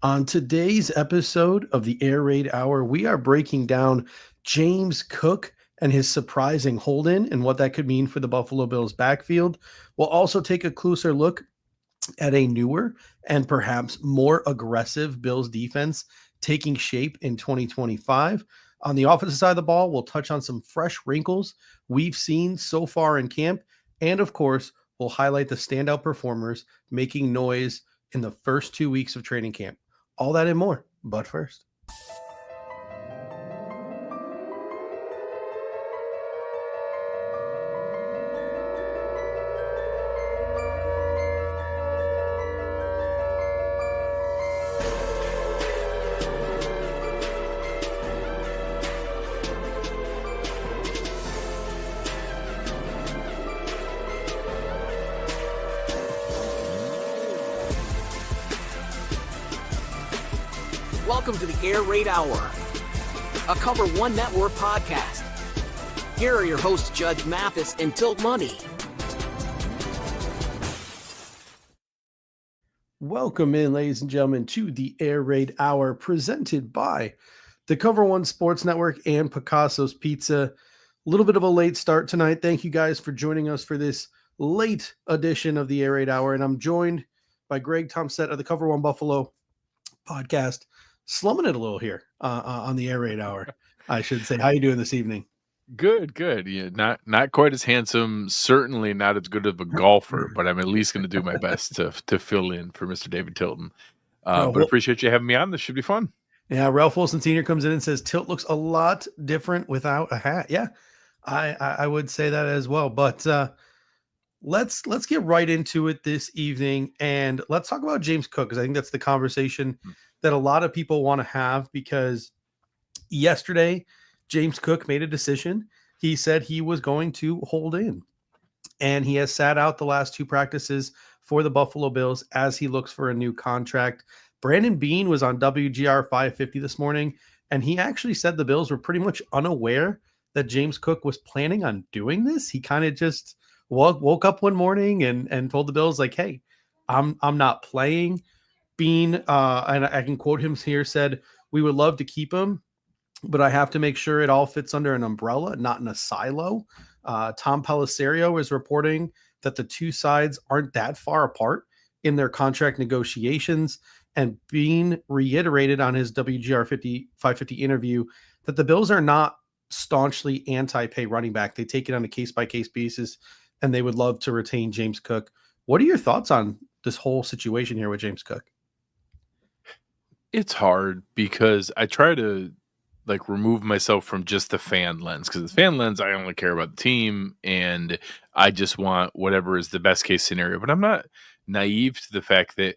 On today's episode of the Air Raid Hour, we are breaking down James Cook and his surprising hold-in and what that could mean for the Buffalo Bills backfield. We'll also take a closer look at a newer and perhaps more aggressive Bills defense taking shape in 2025. On the offensive side of the ball, we'll touch on some fresh wrinkles we've seen so far in camp. And of course, we'll highlight the standout performers making noise in the first 2 weeks of training camp. All that and more, but first. Welcome to the Air Raid Hour, a Cover One Network podcast. Here are your hosts, Judge Mathis and Tilt Money. Welcome in, ladies and gentlemen, to the Air Raid Hour presented by the Cover One Sports Network and Picasso's Pizza. A little bit of a late start tonight. Thank you guys for joining us for this late edition of the Air Raid Hour. And I'm joined by Greg Tomset of the Cover One Buffalo podcast. Slumming it a little here on the Air Raid Hour, I should say. How you doing this evening? Good. Yeah, not quite as handsome, certainly not as good of a golfer, but I'm at least going to do my best to fill in for Mr. David Tilton. But appreciate you having me on. This should be fun. Yeah, Ralph Wilson Sr. comes in and says Tilt looks a lot different without a hat. Yeah, I would say that as well. But let's get right into it this evening, and let's talk about James Cook, because I think that's the conversation that a lot of people want to have, because yesterday James Cook made a decision. He said he was going to hold in, and he has sat out the last two practices for the Buffalo Bills as he looks for a new contract. Brandon Beane was on WGR 550 this morning, and he actually said the Bills were pretty much unaware that James Cook was planning on doing this. He kind of just woke up one morning and told the Bills, like, hey, I'm not playing. Bean, and I can quote him here, said, "We would love to keep him, but I have to make sure it all fits under an umbrella, not in a silo." Tom Pellisario is reporting that the two sides aren't that far apart in their contract negotiations, and Bean reiterated on his WGR 550 interview that the Bills are not staunchly anti-pay running back. They take it on a case-by-case basis, and they would love to retain James Cook. What are your thoughts on this whole situation here with James Cook? It's hard because I try to remove myself from just the fan lens, because the fan lens, I only care about the team and I just want whatever is the best case scenario. But I'm not naive to the fact that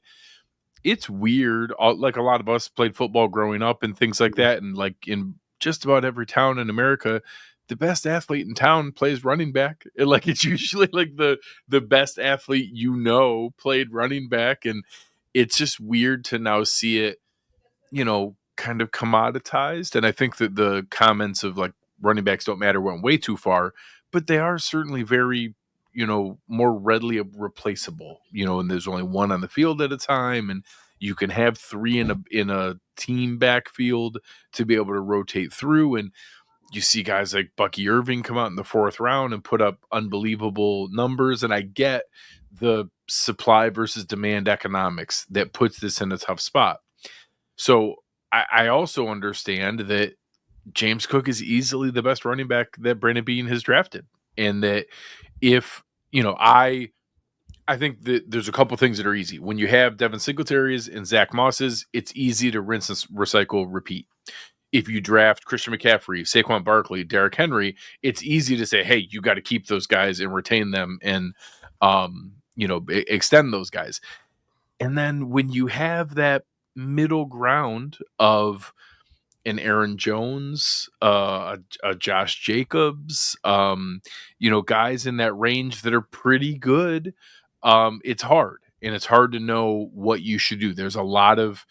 it's weird. Like, a lot of us played football growing up and things like that. And like in just about every town in America, the best athlete in town plays running back. And like, it's usually like the best athlete, played running back. And it's just weird to now see it, kind of commoditized. And I think that the comments of like running backs don't matter went way too far, but they are certainly very, more readily replaceable, and there's only one on the field at a time, and you can have three in a team backfield to be able to rotate through. And you see guys like Bucky Irving come out in the fourth round and put up unbelievable numbers. And I get the supply versus demand economics that puts this in a tough spot. So I also understand that James Cook is easily the best running back that Brandon Beane has drafted. And that if, I think that there's a couple things that are easy. When you have Devin Singletary's and Zach Moss's, it's easy to rinse and recycle, repeat. If you draft Christian McCaffrey, Saquon Barkley, Derrick Henry, it's easy to say, hey, you got to keep those guys and retain them and, extend those guys. And then when you have that middle ground of an Aaron Jones, a Josh Jacobs, guys in that range that are pretty good, it's hard. And it's hard to know what you should do. There's a lot of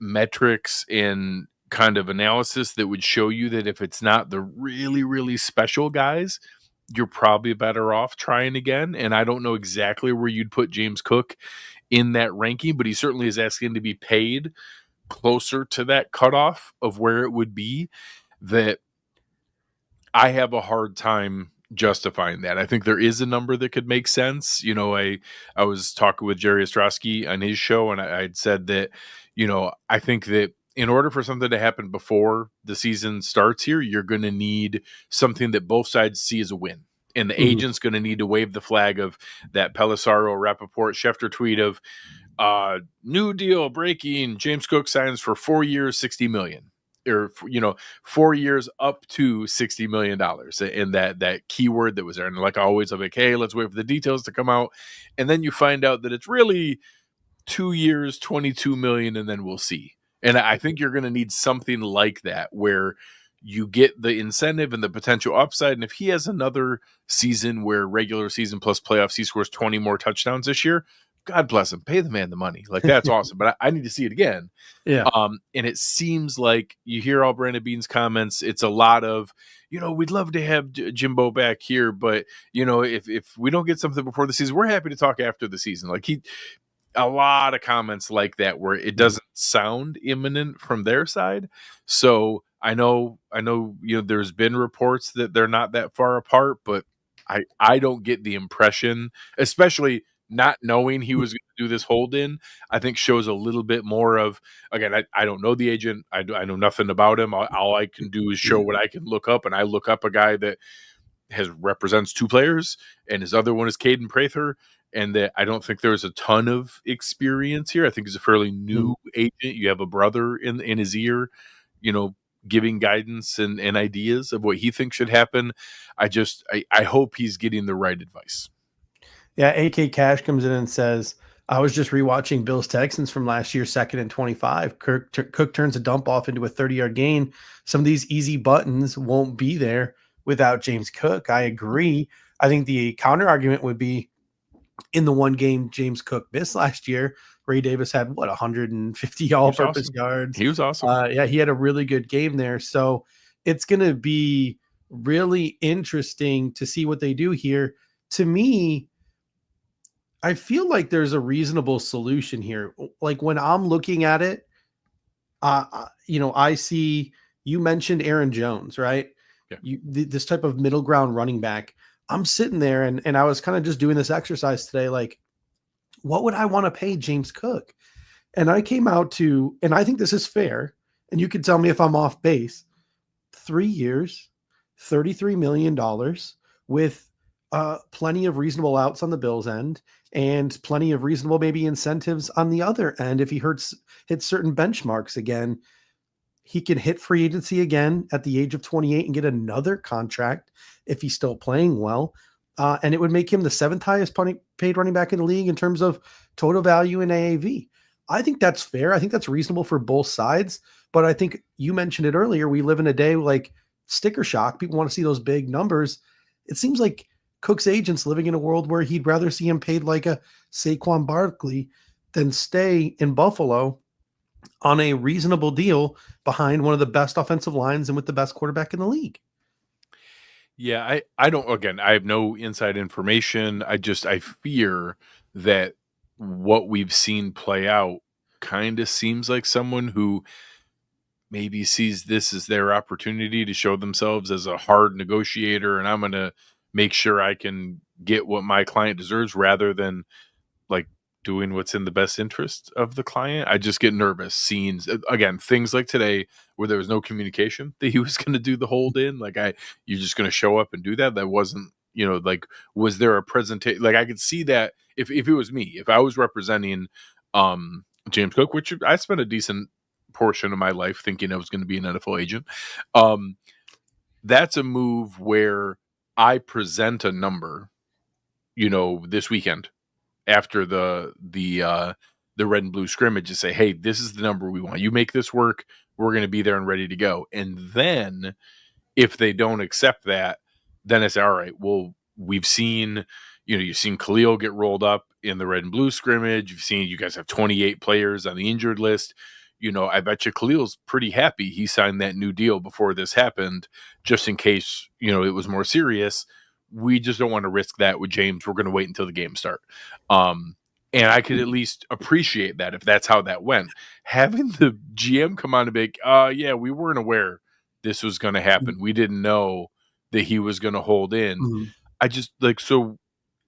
metrics and kind of analysis that would show you that if it's not the really, really special guys, you're probably better off trying again. And I don't know exactly where you'd put James Cook in that ranking, but he certainly is asking to be paid closer to that cutoff of where it would be, that I have a hard time justifying that. I think there is a number that could make sense. I was talking with Jerry Ostrowski on his show, and I'd said that, I think that in order for something to happen before the season starts here, you're going to need something that both sides see as a win. And the agent's going to need to wave the flag of that Pelissaro, Rappaport, Schefter tweet of new deal breaking. James Cook signs for 4 years, $60 million. Or 4 years up to $60 million, and that keyword that was there. And like always, I'm like, hey, let's wait for the details to come out, and then you find out that it's really 2 years, $22 million, and then we'll see. And I think you're going to need something like that where you get the incentive and the potential upside. And if he has another season where regular season plus playoffs, he scores 20 more touchdowns this year, God bless him. Pay the man the money. Like, that's awesome. But I need to see it again. Yeah. And it seems like you hear all Brandon Beane's comments. It's a lot of, we'd love to have Jimbo back here, but if we don't get something before the season, we're happy to talk after the season. Like, a lot of comments like that where it doesn't sound imminent from their side. So I know, there's been reports that they're not that far apart, but I don't get the impression, especially not knowing he was going to do this hold in, I think shows a little bit more of, again, I don't know the agent. I know nothing about him. All I can do is show what I can look up. And I look up a guy that represents two players, and his other one is Caden Prather. And that I don't think there's a ton of experience here. I think he's a fairly new agent. You have a brother in his ear, giving guidance and ideas of what he thinks should happen. I hope he's getting the right advice. Yeah, AK Cash comes in and says, I was just rewatching Bills Texans from last year, 2nd and 25. Cook turns a dump off into a 30-yard gain. Some of these easy buttons won't be there without James Cook. I agree. I think the counter argument would be, in the one game James Cook missed last year, Ray Davis had 150 all-purpose yards. He was awesome. Yeah, he had a really good game there. So it's going to be really interesting to see what they do here. To me, I feel like there's a reasonable solution here. Like, when I'm looking at it, I see, you mentioned Aaron Jones, right? Yeah. This type of middle ground running back. I'm sitting there and I was kind of just doing this exercise today. Like, what would I want to pay James Cook? And I came out to, and I think this is fair, and you can tell me if I'm off base, 3 years, $33 million with plenty of reasonable outs on the Bills end and plenty of reasonable maybe incentives on the other end. If he hits certain benchmarks again, he can hit free agency again at the age of 28 and get another contract if he's still playing well. And it would make him the 7th highest paid running back in the league in terms of total value in AAV. I think that's fair. I think that's reasonable for both sides. But I think you mentioned it earlier. We live in a day like sticker shock. People want to see those big numbers. It seems like Cook's agent's living in a world where he'd rather see him paid like a Saquon Barkley than stay in Buffalo on a reasonable deal behind one of the best offensive lines and with the best quarterback in the league. Yeah, I don't, again, I have no inside information. I fear that what we've seen play out kind of seems like someone who maybe sees this as their opportunity to show themselves as a hard negotiator, and I'm going to make sure I can get what my client deserves rather than like doing what's in the best interest of the client. I just get nervous seeing, again, things like today where there was no communication that he was going to do the hold in. Like, you're just going to show up and do that. That wasn't, like, was there a presentation? Like, I could see that if it was me, if I was representing James Cook, which I spent a decent portion of my life thinking I was going to be an NFL agent. That's a move where I present a number, this weekend after the red and blue scrimmage, to say, hey, this is the number we want. You make this work. We're going to be there and ready to go. And then if they don't accept that, then it's all right. Well, we've seen, you've seen Khalil get rolled up in the red and blue scrimmage. You've seen, you guys have 28 players on the injured list. I bet you Khalil's pretty happy he signed that new deal before this happened, just in case, it was more serious. We just don't want to risk that with James. We're going to wait until the game start. And I could at least appreciate that if that's how that went. Having the GM come on and be like, yeah, we weren't aware this was going to happen. We didn't know that he was going to hold in. Mhm. I just so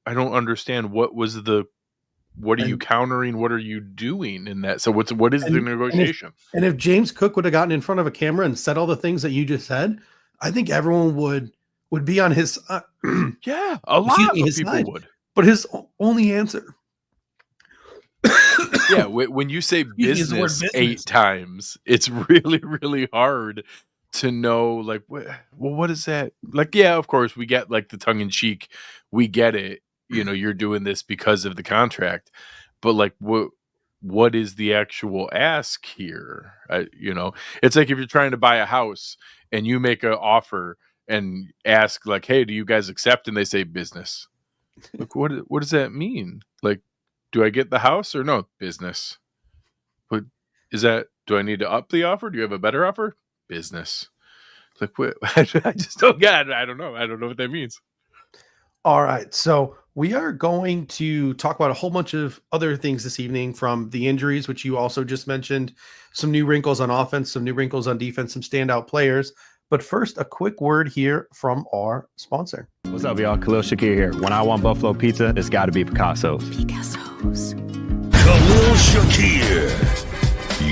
I don't understand what are you And countering? What are you doing in that? So what is the and negotiation? if James Cook would have gotten in front of a camera and said all the things that you just said, I think everyone would be on his Yeah, a excuse lot me, of his people side. would. But his only answer Yeah, when you say excuse me, is the word business 8 business. times, it's really, really hard to know, like, what is that? Like, yeah, of course, we get, like, the tongue in cheek. We get it. You're doing this because of the contract. But, like, what is the actual ask here? It's like if you're trying to buy a house and you make an offer and ask, like, hey, do you guys accept? And they say business. Like, what does that mean? Like, do I get the house or no? Business. But do I need to up the offer? Do you have a better offer? Business. Like, what? I just don't get it. I don't know. I don't know what that means. All right. So we are going to talk about a whole bunch of other things this evening, from the injuries, which you also just mentioned, some new wrinkles on offense, some new wrinkles on defense, some standout players. But first, a quick word here from our sponsor. What's up, y'all? Khalil Shakir here. When I want Buffalo pizza, it's got to be Picasso's. Khalil Shakir.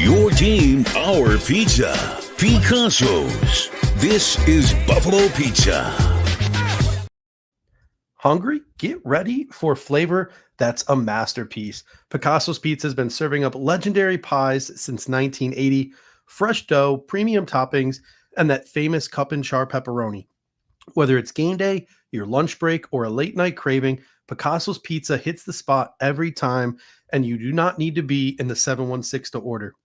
Your team, our pizza. Picasso's. This is Buffalo Pizza. Hungry? Get ready for flavor that's a masterpiece. Picasso's Pizza has been serving up legendary pies since 1980, fresh dough, premium toppings, and that famous cup and char pepperoni. Whether it's game day, your lunch break, or a late night craving, Picasso's Pizza hits the spot every time, and you do not need to be in the 716 to order.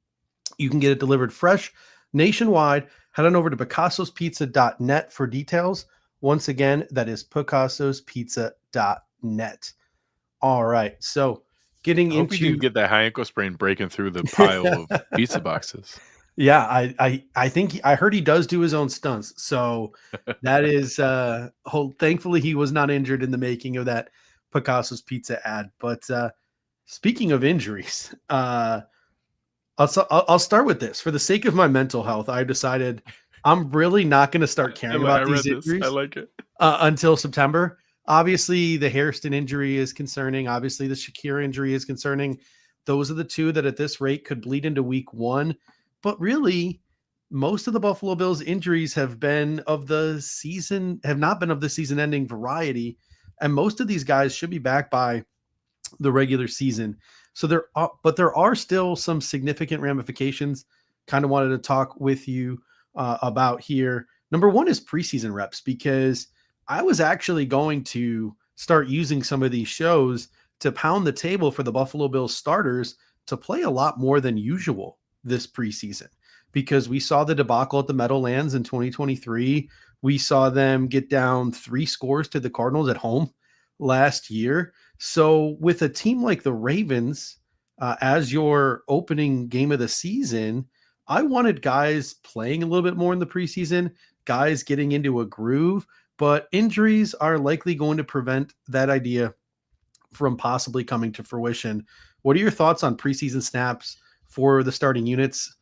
You can get it delivered fresh nationwide. Head on over to picassospizza.net for details. Once again, that is picassospizza.net. All right. So getting I hope you into didn't get that high ankle sprain breaking through the pile of pizza boxes. yeah, I think I heard he does do his own stunts. So that is thankfully he was not injured in the making of that Picasso's Pizza ad. But speaking of injuries, I'll start with this. For the sake of my mental health, I decided I'm really not going to start caring I about read these this. injuries I like it. until September. Obviously, the Hairston injury is concerning. Obviously, the Shakira injury is concerning. Those are the two that at this rate could bleed into week one. But really, most of the Buffalo Bills injuries have not been of the season ending variety. And most of these guys should be back by the regular season. So there are still some significant ramifications. Kind of wanted to talk with you about here. Number one is preseason reps, because I was actually going to start using some of these shows to pound the table for the Buffalo Bills starters to play a lot more than usual this preseason, because we saw the debacle at the Meadowlands in 2023. We saw them get down 3 scores to the Cardinals at home last year. So with a team like the Ravens as your opening game of the season, I wanted guys playing a little bit more in the preseason, guys getting into a groove, but injuries are likely going to prevent that idea from possibly coming to fruition. What are your thoughts on preseason snaps for the starting units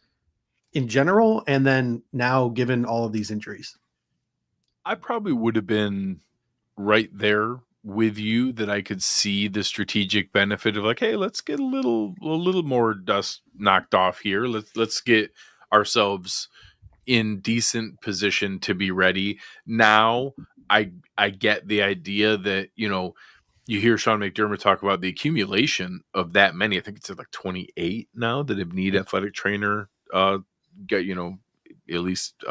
in general, and then now given all of these injuries? I probably would have been right there with you, that I could see the strategic benefit of, like, hey, let's get a little more dust knocked off here. Let's get ourselves in decent position to be ready. Now I get the idea that, you hear Sean McDermott talk about the accumulation of that many. I think it's at like 28 now that have need athletic trainer get, at least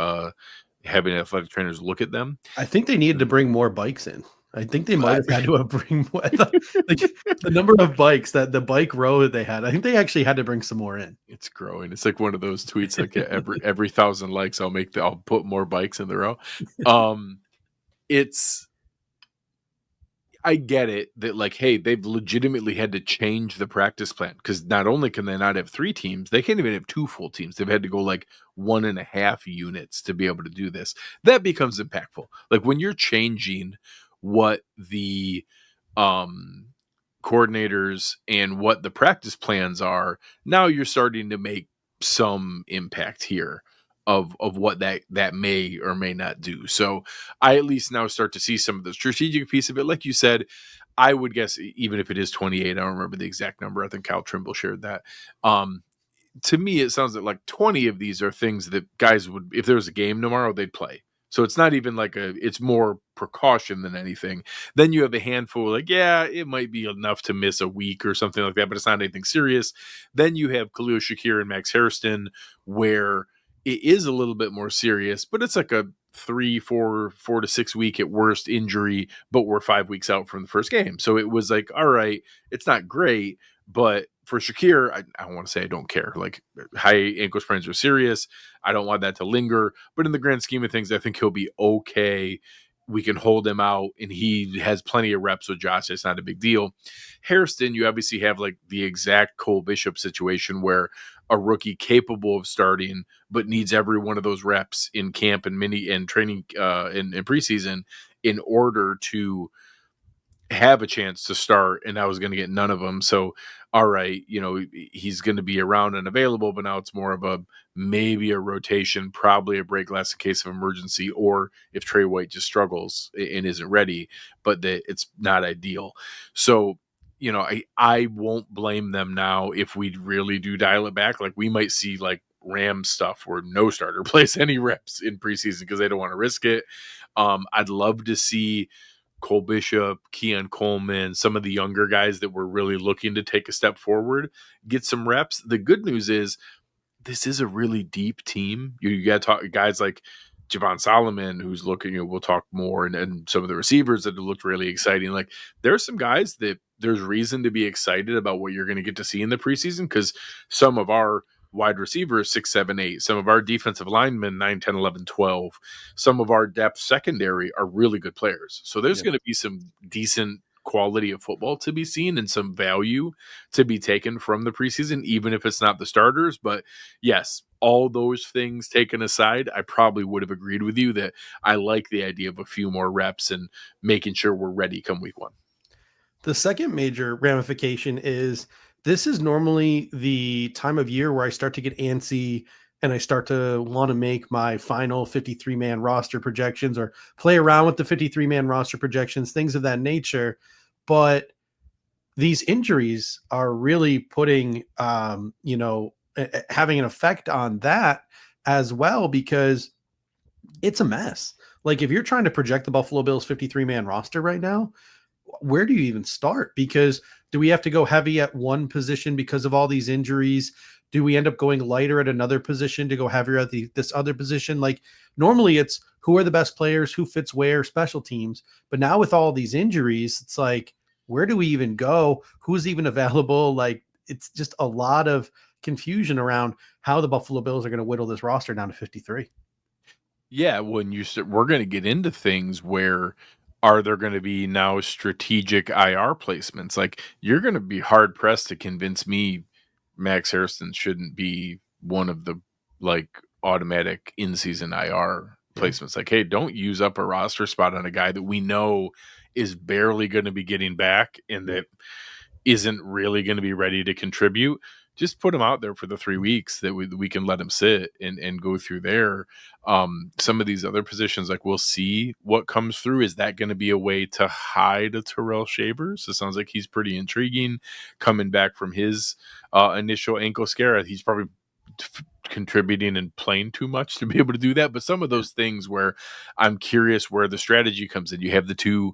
having athletic trainers look at them. I think they needed to bring more bikes in. I think they might have had to bring more, like the number of bikes, that the bike row that they had. I think they actually had to bring some more in. It's growing. It's like one of those tweets, like every 1,000 likes, I'll put more bikes in the row. I get it that, like, hey, they've legitimately had to change the practice plan, because not only can they not have 3 teams, they can't even have 2 full teams. They've had to go like 1.5 units to be able to do this. That becomes impactful. Like when you're changing what the coordinators and what the practice plans are, now you're starting to make some impact here of what that may or may not do. So I at least now start to see some of the strategic piece of it. Like you said, I would guess even if it is 28, I don't remember the exact number. I think Kyle Trimble shared that. To me, it sounds like 20 of these are things that guys would, if there was a game tomorrow, they'd play. So it's not even like it's more precaution than anything. Then you have a handful like, yeah, it might be enough to miss a week or something like that, but it's not anything serious. Then you have Khalil Shakir and Max Hairston, where it is a little bit more serious, but it's like a 4 to 6 week at worst injury, but we're 5 weeks out from the first game. So it was like, all right, it's not great, but for Shakir, I don't want to say I don't care. Like, high ankle sprains are serious. I don't want that to linger. But in the grand scheme of things, I think he'll be okay. We can hold him out, and he has plenty of reps with Josh. It's not a big deal. Hairston, you obviously have like the exact Cole Bishop situation where a rookie capable of starting, but needs every one of those reps in camp and training in preseason in order to have a chance to start, and I was going to get none of them. So, all right, he's going to be around and available, but now it's more of a maybe a rotation, probably a break glass in case of emergency, or if Trey White just struggles and isn't ready, but it's not ideal. So, I won't blame them now if we really do dial it back. Like, we might see like Rams stuff where no starter plays any reps in preseason because they don't want to risk it. I'd love to see Cole Bishop, Keon Coleman, some of the younger guys that were really looking to take a step forward, get some reps. The good news is this is a really deep team. You got to talk guys like Javon Solomon, who's looking, we'll talk more, and some of the receivers that have looked really exciting. Like, there are some guys that there's reason to be excited about what you're going to get to see in the preseason, because some of our wide receivers 6, 7, 8, some of our defensive linemen 9, 10, 11, 12, some of our depth secondary are really good players. So there's going to be some decent quality of football to be seen and some value to be taken from the preseason, even if it's not the starters. But yes, all those things taken aside, I probably would have agreed with you that I like the idea of a few more reps and making sure we're ready come week 1. The second major ramification is this is normally the time of year where I start to get antsy and I start to want to make my final 53-man roster projections or play around with the 53-man roster projections, things of that nature. But these injuries are really putting, having an effect on that as well, because it's a mess. Like, if you're trying to project the Buffalo Bills 53-man roster right now, where do you even start? Because do we have to go heavy at one position because of all these injuries? Do we end up going lighter at another position to go heavier at this other position? Like, normally it's who are the best players, who fits where, special teams. But now with all these injuries, it's like, where do we even go? Who's even available? Like, it's just a lot of confusion around how the Buffalo Bills are going to whittle this roster down to 53. Yeah, when we're going to get into things where are there going to be now strategic IR placements? Like, you're going to be hard pressed to convince me Max Hairston shouldn't be one of the like automatic in-season IR placements. Like, hey, don't use up a roster spot on a guy that we know is barely going to be getting back and that isn't really going to be ready to contribute. Just put him out there for the 3 weeks that we can let him sit and go through there. Some of these other positions, like, we'll see what comes through. Is that going to be a way to hide a Terrell Shavers? It sounds like he's pretty intriguing coming back from his initial ankle scare. He's probably contributing and playing too much to be able to do that. But some of those things where I'm curious where the strategy comes in. You have the two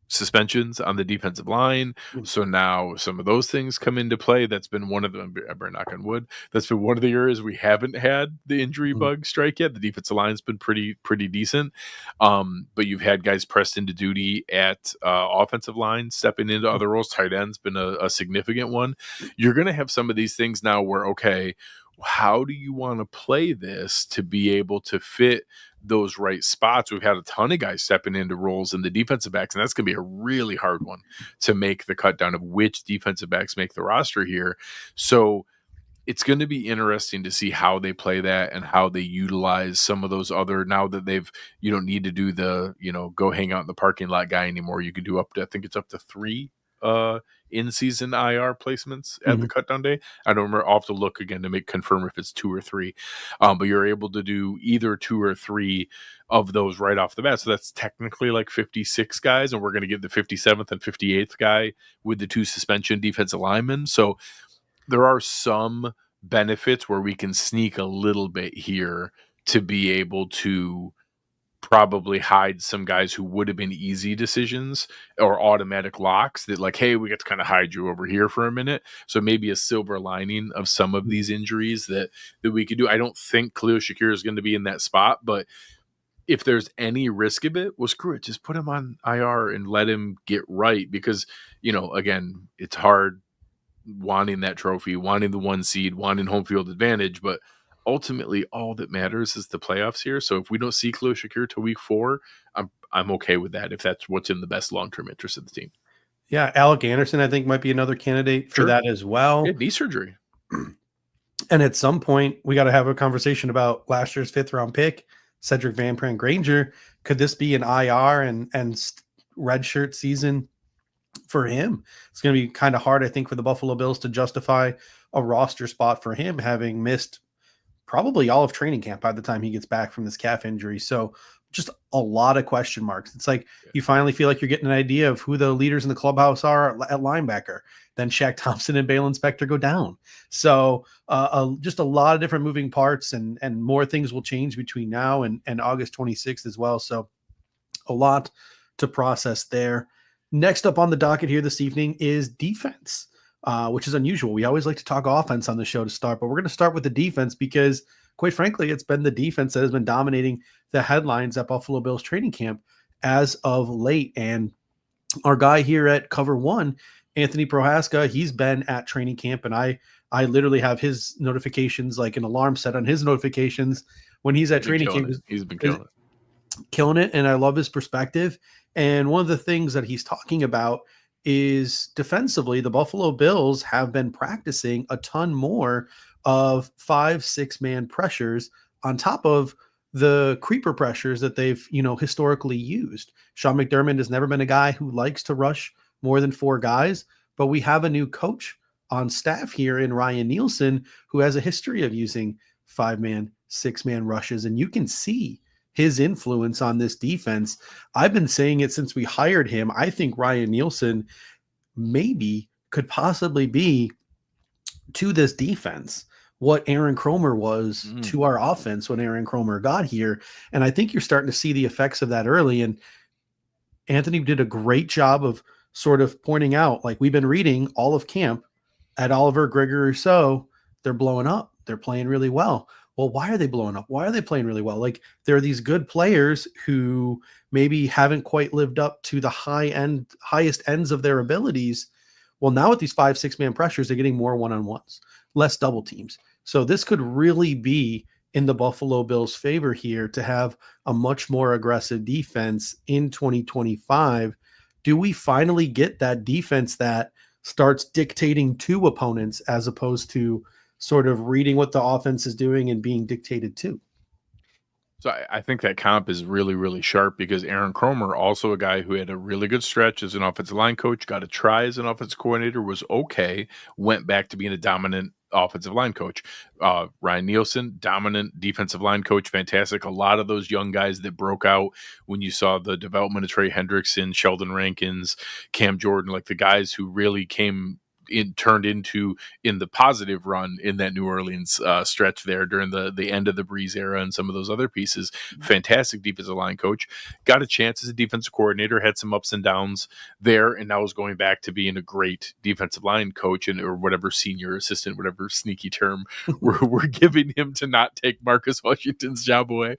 suspensions on the defensive line. So now some of those things come into play. That's been one of them. I better knock on wood. That's been one of the areas we haven't had the injury bug strike yet. The defensive line's been pretty decent. But you've had guys pressed into duty at offensive line, stepping into other roles. Tight end's been a significant one. You're going to have some of these things now where, okay, how do you want to play this to be able to fit those right spots? We've had a ton of guys stepping into roles in the defensive backs, and that's going to be a really hard one to make the cut down of which defensive backs make the roster here. So it's going to be interesting to see how they play that and how they utilize some of those other, now that you don't need to do the, go hang out in the parking lot guy anymore. You could do up to, I think it's up to 3 in-season IR placements at the cut down day. I don't remember. I'll have to look again to confirm if it's 2 or 3. But you're able to do either 2 or 3 of those right off the bat. So that's technically like 56 guys, and we're going to get the 57th and 58th guy with the 2 suspension defensive linemen. So there are some benefits where we can sneak a little bit here to be able to probably hide some guys who would have been easy decisions or automatic locks that, like, hey, we get to kind of hide you over here for a minute. So maybe a silver lining of some of these injuries that we could do. I don't think Khalil Shakir is going to be in that spot, but if there's any risk of it, well, screw it. Just put him on IR and let him get right, because, again, it's hard wanting that trophy, wanting the 1 seed, wanting home field advantage, but ultimately all that matters is the playoffs here. So if we don't see Khalil Shakir till week 4, I'm okay with that if that's what's in the best long-term interest of the team. Yeah, Alec Anderson, I think, might be another candidate for that as well. Knee surgery. And at some point, we got to have a conversation about last year's 5th-round pick, Cedric Van Pran Granger. Could this be an IR and redshirt season for him? It's going to be kind of hard, I think, for the Buffalo Bills to justify a roster spot for him, having missed probably all of training camp by the time he gets back from this calf injury. So just a lot of question marks. It's like you finally feel like you're getting an idea of who the leaders in the clubhouse are at linebacker. Then Shaq Thompson and Balen Spector go down. So just a lot of different moving parts, and more things will change between now and August 26th as well. So a lot to process there. Next up on the docket here this evening is defense, which is unusual. We always like to talk offense on the show to start, but we're going to start with the defense because, quite frankly, it's been the defense that has been dominating the headlines at Buffalo Bills training camp as of late. And our guy here at Cover One, Anthony Prohaska, he's been at training camp, and I literally have his notifications, like an alarm set on his notifications when he's at training camp. He's been killing it, and I love his perspective. And one of the things that he's talking about is defensively, the Buffalo Bills have been practicing a ton more of 5-6 man pressures on top of the creeper pressures that they've, historically used. Sean McDermott has never been a guy who likes to rush more than 4 guys, but we have a new coach on staff here in Ryan Nielsen who has a history of using 5-man, 6-man rushes, and you can see his influence on this defense. I've been saying it since we hired him. I think Ryan Nielsen maybe could possibly be to this defense what Aaron Kromer was to our offense when Aaron Kromer got here. And I think you're starting to see the effects of that early. And Anthony did a great job of sort of pointing out, like, we've been reading all of camp at Oliver, Gregory Rousseau, they're blowing up. They're playing really well. Well, why are they blowing up? Why are they playing really well? Like, there are these good players who maybe haven't quite lived up to the highest ends of their abilities. Well, now with these 5-6 man pressures, they're getting more one-on-ones, less double teams. So this could really be in the Buffalo Bills' favor here to have a much more aggressive defense in 2025. Do we finally get that defense that starts dictating to opponents as opposed to sort of reading what the offense is doing and being dictated to? So I think that comp is really, really sharp because Aaron Kromer, also a guy who had a really good stretch as an offensive line coach, got a try as an offensive coordinator, was okay, went back to being a dominant offensive line coach. Ryan Nielsen, dominant defensive line coach, fantastic. A lot of those young guys that broke out when you saw the development of Trey Hendrickson, Sheldon Rankins, Cam Jordan, like the guys who really turned into in the positive run in that New Orleans stretch there during the end of the Breeze era and some of those other pieces. Fantastic defensive line coach, got a chance as a defensive coordinator, had some ups and downs there, and now is going back to being a great defensive line coach or whatever senior assistant, whatever sneaky term we're giving him to not take Marcus Washington's job away.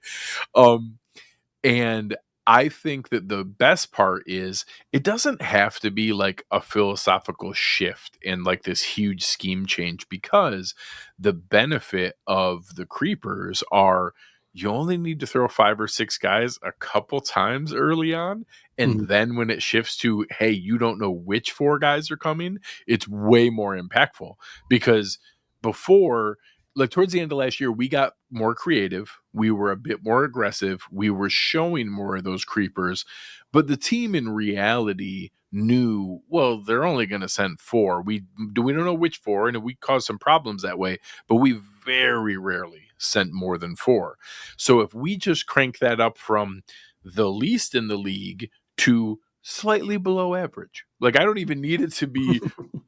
And I think that the best part is it doesn't have to be like a philosophical shift and like this huge scheme change, because the benefit of the creepers are you only need to throw 5 or 6 guys a couple times early on. And then when it shifts to, hey, you don't know which 4 guys are coming, it's way more impactful because before, like towards the end of last year, we got more creative. We were a bit more aggressive. We were showing more of those creepers, but the team in reality knew, well, they're only going to send 4. We don't know which 4, and we caused some problems that way, but we very rarely sent more than 4. So if we just crank that up from the least in the league to slightly below average, like I don't even need it to be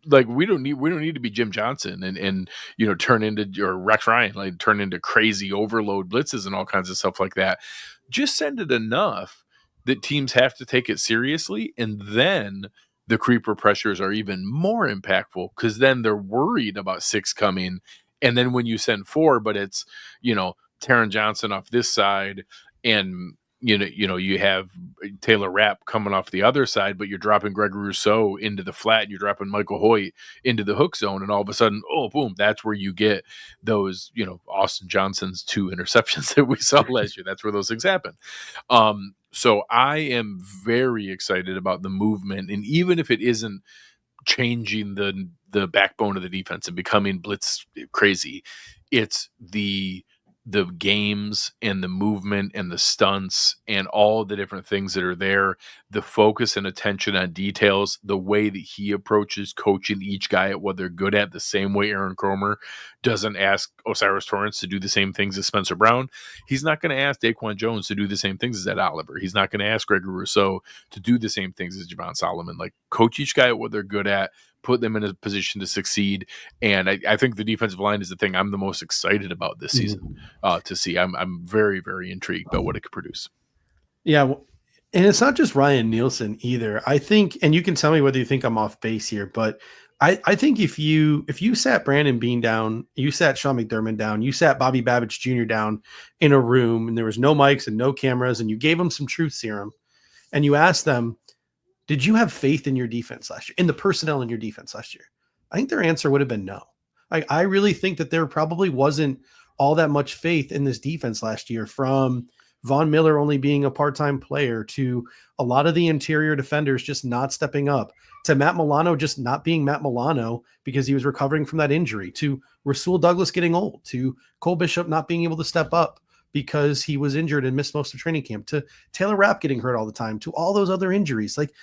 like we don't need to be Jim Johnson and turn into, or Rex Ryan, like turn into crazy overload blitzes and all kinds of stuff like that. Just send it enough that teams have to take it seriously, and then the creeper pressures are even more impactful because then they're worried about 6 coming, and then when you send 4, but it's Taron Johnson off this side, and you have Taylor Rapp coming off the other side, but you're dropping Greg Rousseau into the flat, and you're dropping Michael Hoyt into the hook zone, and all of a sudden, oh, boom, that's where you get those, Austin Johnson's 2 interceptions that we saw last year. That's where those things happen. So I am very excited about the movement, and even if it isn't changing the backbone of the defense and becoming blitz crazy, it's the games and the movement and the stunts and all the different things that are there, the focus and attention on details, the way that he approaches coaching each guy at what they're good at, the same way Aaron Cromer doesn't ask Osiris Torrance to do the same things as Spencer Brown. He's not going to ask Daquan Jones to do the same things as Ed Oliver. He's not going to ask Gregory Rousseau to do the same things as Javon Solomon. Like, coach each guy at what they're good at, put them in a position to succeed. And I think the defensive line is the thing I'm the most excited about this season to see. I'm very, very intrigued about what it could produce. Yeah. And it's not just Ryan Nielsen either. I think, and you can tell me whether you think I'm off base here, but I think if you sat Brandon Beane down, you sat Sean McDermott down, you sat Bobby Babich Jr. down in a room, and there was no mics and no cameras, and you gave them some truth serum, and you asked them, did you have faith in your defense last year, in the personnel in your defense last year? I think their answer would have been no. I really think that there probably wasn't all that much faith in this defense last year, from Von Miller only being a part-time player to a lot of the interior defenders just not stepping up, to Matt Milano just not being Matt Milano because he was recovering from that injury, to Rasul Douglas getting old, to Cole Bishop not being able to step up because he was injured and missed most of training camp, to Taylor Rapp getting hurt all the time, to all those other injuries. Like,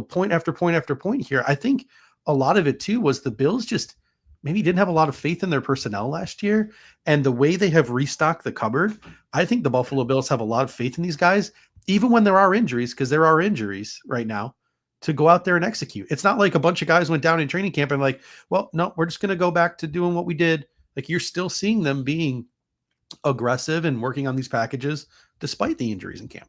point after point after point here. I think a lot of it too was the Bills just maybe didn't have a lot of faith in their personnel last year, and the way they have restocked the cupboard. I think the Buffalo Bills have a lot of faith in these guys, even when there are injuries, because there are injuries right now, to go out there and execute. It's not like a bunch of guys went down in training camp and like, well, no, we're just going to go back to doing what we did. Like, you're still seeing them being aggressive and working on these packages despite the injuries in camp.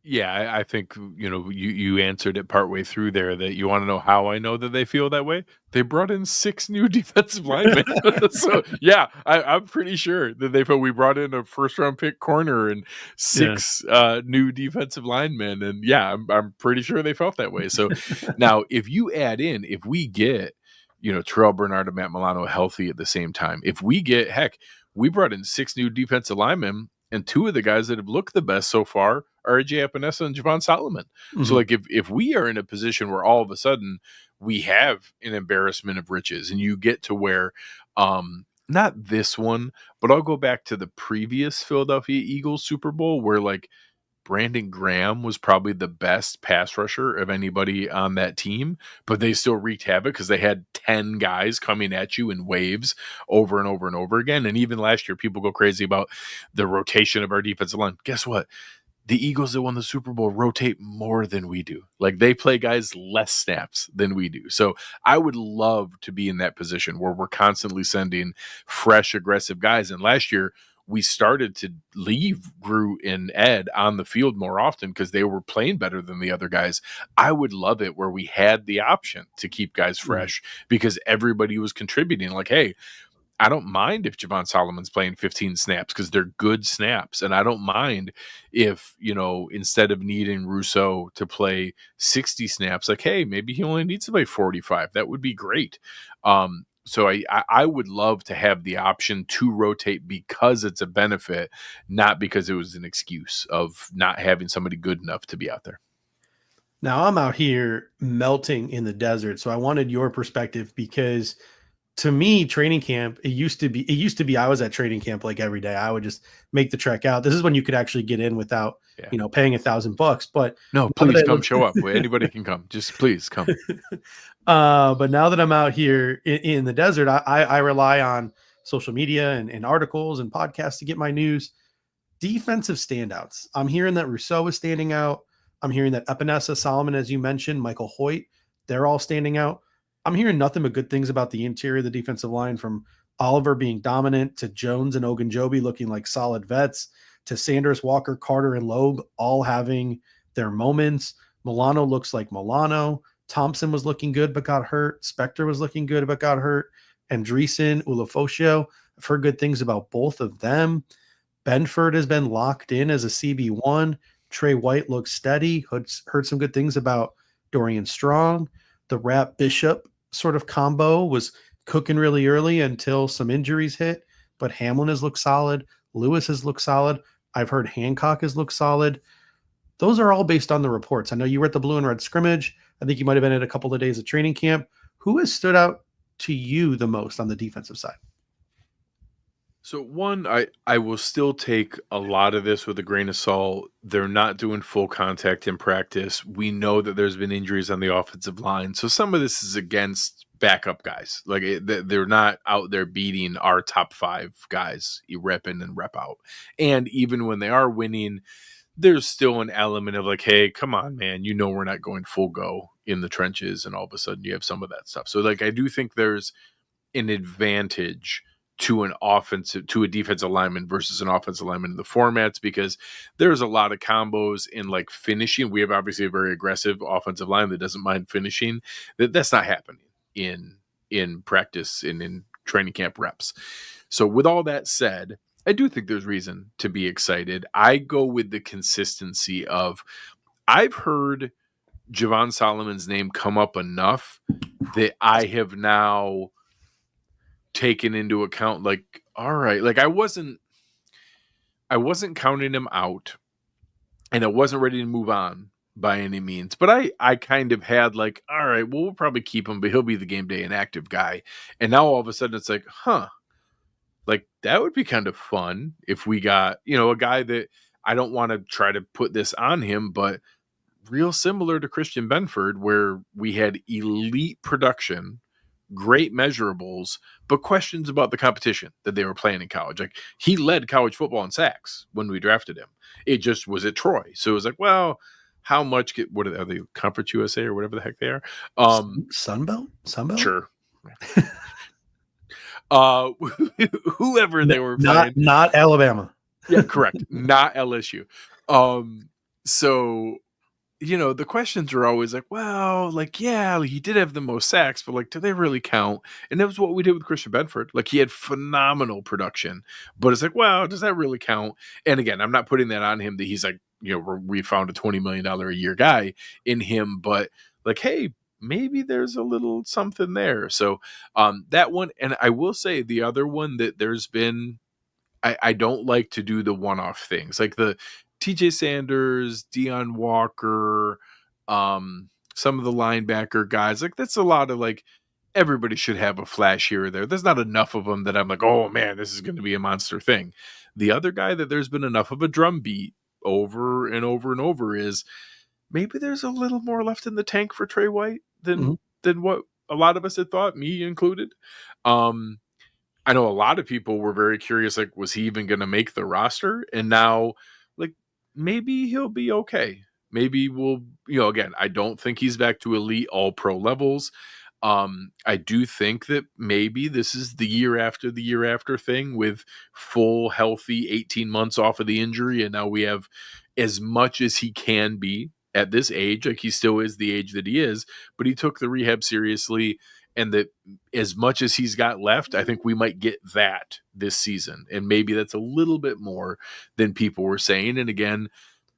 Yeah, I think, you answered it partway through there, that you want to know how I know that they feel that way. They brought in 6 new defensive linemen. So yeah, I'm pretty sure that we brought in a 1st-round pick corner and 6 new defensive linemen. And yeah, I'm pretty sure they felt that way. So now if you add in, if we get, Terrell Bernard and Matt Milano healthy at the same time, if we get, we brought in 6 new defensive linemen, and 2 of the guys that have looked the best so far are AJ Epinesa and Javon Solomon. Mm-hmm. So like if we are in a position where all of a sudden we have an embarrassment of riches, and you get to where, not this one, but I'll go back to the previous Philadelphia Eagles Super Bowl, where like Brandon Graham was probably the best pass rusher of anybody on that team, but they still wreaked havoc because they had 10 guys coming at you in waves over and over and over again. And even last year, people go crazy about the rotation of our defensive line. Guess what? The Eagles that won the Super Bowl rotate more than we do. Like, they play guys less snaps than we do. So I would love to be in that position where we're constantly sending fresh, aggressive guys. And last year, we started to leave Gru and Ed on the field more often because they were playing better than the other guys. I would love it where we had the option to keep guys fresh because everybody was contributing. Like, hey, I don't mind if Javon Solomon's playing 15 snaps because they're good snaps. And I don't mind if, instead of needing Rousseau to play 60 snaps, like, hey, maybe he only needs to play 45. That would be great. So I would love to have the option to rotate because it's a benefit, not because it was an excuse of not having somebody good enough to be out there. Now I'm out here melting in the desert, so I wanted your perspective because to me, training camp, it used to be I was at training camp like every day. I would just make the trek out. This is when you could actually get in without, Yeah. paying $1,000. But No, now that please I come live- show up. Anybody can come. Just please come. but now that I'm out here in the desert, I rely on social media and articles and podcasts to get my news. Defensive standouts. I'm hearing that Rousseau is standing out. I'm hearing that Epinesa, Solomon, as you mentioned, Michael Hoyt, they're all standing out. I'm hearing nothing but good things about the interior of the defensive line, from Oliver being dominant to Jones and Ogunjobi looking like solid vets to Sanders, Walker, Carter, and Logue all having their moments. Milano looks like Milano. Thompson was looking good but got hurt. Spector was looking good but got hurt. Andreessen, Ulofoshio, I've heard good things about both of them. Benford has been locked in as a CB1. Trey White looks steady. Heard some good things about Dorian Strong. The Rap Bishop sort of combo was cooking really early until some injuries hit, but Hamlin has looked solid. Lewis has looked solid. I've heard Hancock has looked solid. Those are all based on the reports. I know you were at the blue and red scrimmage. I think you might have been at a couple of days of training camp. Who has stood out to you the most on the defensive side? So one, I will still take a lot of this with a grain of salt. They're not doing full contact in practice. We know that there's been injuries on the offensive line. So some of this is against backup guys. Like they're not out there beating our top 5 guys, rep in and rep out. And even when they are winning, there's still an element of like, hey, come on, man, we're not going full go in the trenches. And all of a sudden you have some of that stuff. So like, I do think there's an advantage to a defensive lineman versus an offensive lineman in the formats, because there's a lot of combos in like finishing. We have obviously a very aggressive offensive line that doesn't mind finishing. That's not happening in practice and in training camp reps. So with all that said, I do think there's reason to be excited. I go with the consistency of, I've heard Javon Solomon's name come up enough that I have now taken into account, like, all right, like I wasn't counting him out, and I wasn't ready to move on by any means, but I kind of had like, all right, well, we'll probably keep him, but he'll be the game day inactive guy. And now all of a sudden it's like, like that would be kind of fun if we got, a guy that, I don't want to try to put this on him, but real similar to Christian Benford, where we had elite production, great measurables, but questions about the competition that they were playing in college. Like, he led college football in sacks when we drafted him. It just was at Troy. So it was like, well, how much what are they, Conference USA or whatever the heck they are? Sunbelt? Sure. Whoever they were playing. Not Alabama. Yeah, correct. Not LSU. So the questions are always like, well, like, yeah, he did have the most sacks, but like, do they really count? And that was what we did with Christian Benford. Like, he had phenomenal production, but it's like, well, does that really count? And again, I'm not putting that on him that he's like, we found a $20 million a year guy in him, but like, hey, maybe there's a little something there. So that one, and I will say the other one that there's been, I don't like to do the one-off things like the TJ Sanders, Deion Walker, some of the linebacker guys. Like, that's a lot of like, everybody should have a flash here or there. There's not enough of them that I'm like, oh man, this is going to be a monster thing. The other guy that there's been enough of a drumbeat over and over and over is maybe there's a little more left in the tank for Trey White than what a lot of us had thought, me included. I know a lot of people were very curious, like, was he even going to make the roster? And now, like, maybe he'll be okay. Maybe we'll, again, I don't think he's back to elite all pro levels. I do think that maybe this is the year after thing with full healthy 18 months off of the injury. And now we have as much as he can be at this age. Like, he still is the age that he is, but he took the rehab seriously. And that as much as he's got left, I think we might get that this season. And maybe that's a little bit more than people were saying. And again,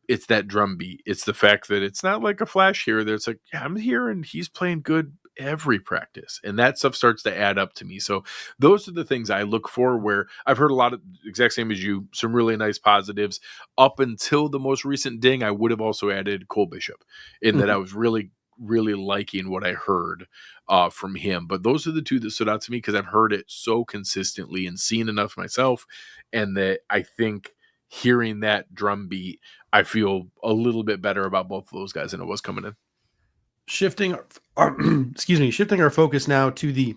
it's that drumbeat. It's the fact that it's not like a flash here. That's like, yeah, I'm here and he's playing good every practice. And that stuff starts to add up to me. So those are the things I look for, where I've heard a lot of, exact same as you, some really nice positives. Up until the most recent ding, I would have also added Cole Bishop in that I was really really liking what I heard from him. But those are the two that stood out to me because I've heard it so consistently and seen enough myself, and that I think hearing that drumbeat, I feel a little bit better about both of those guys than it was coming in. Shifting shifting our focus now to the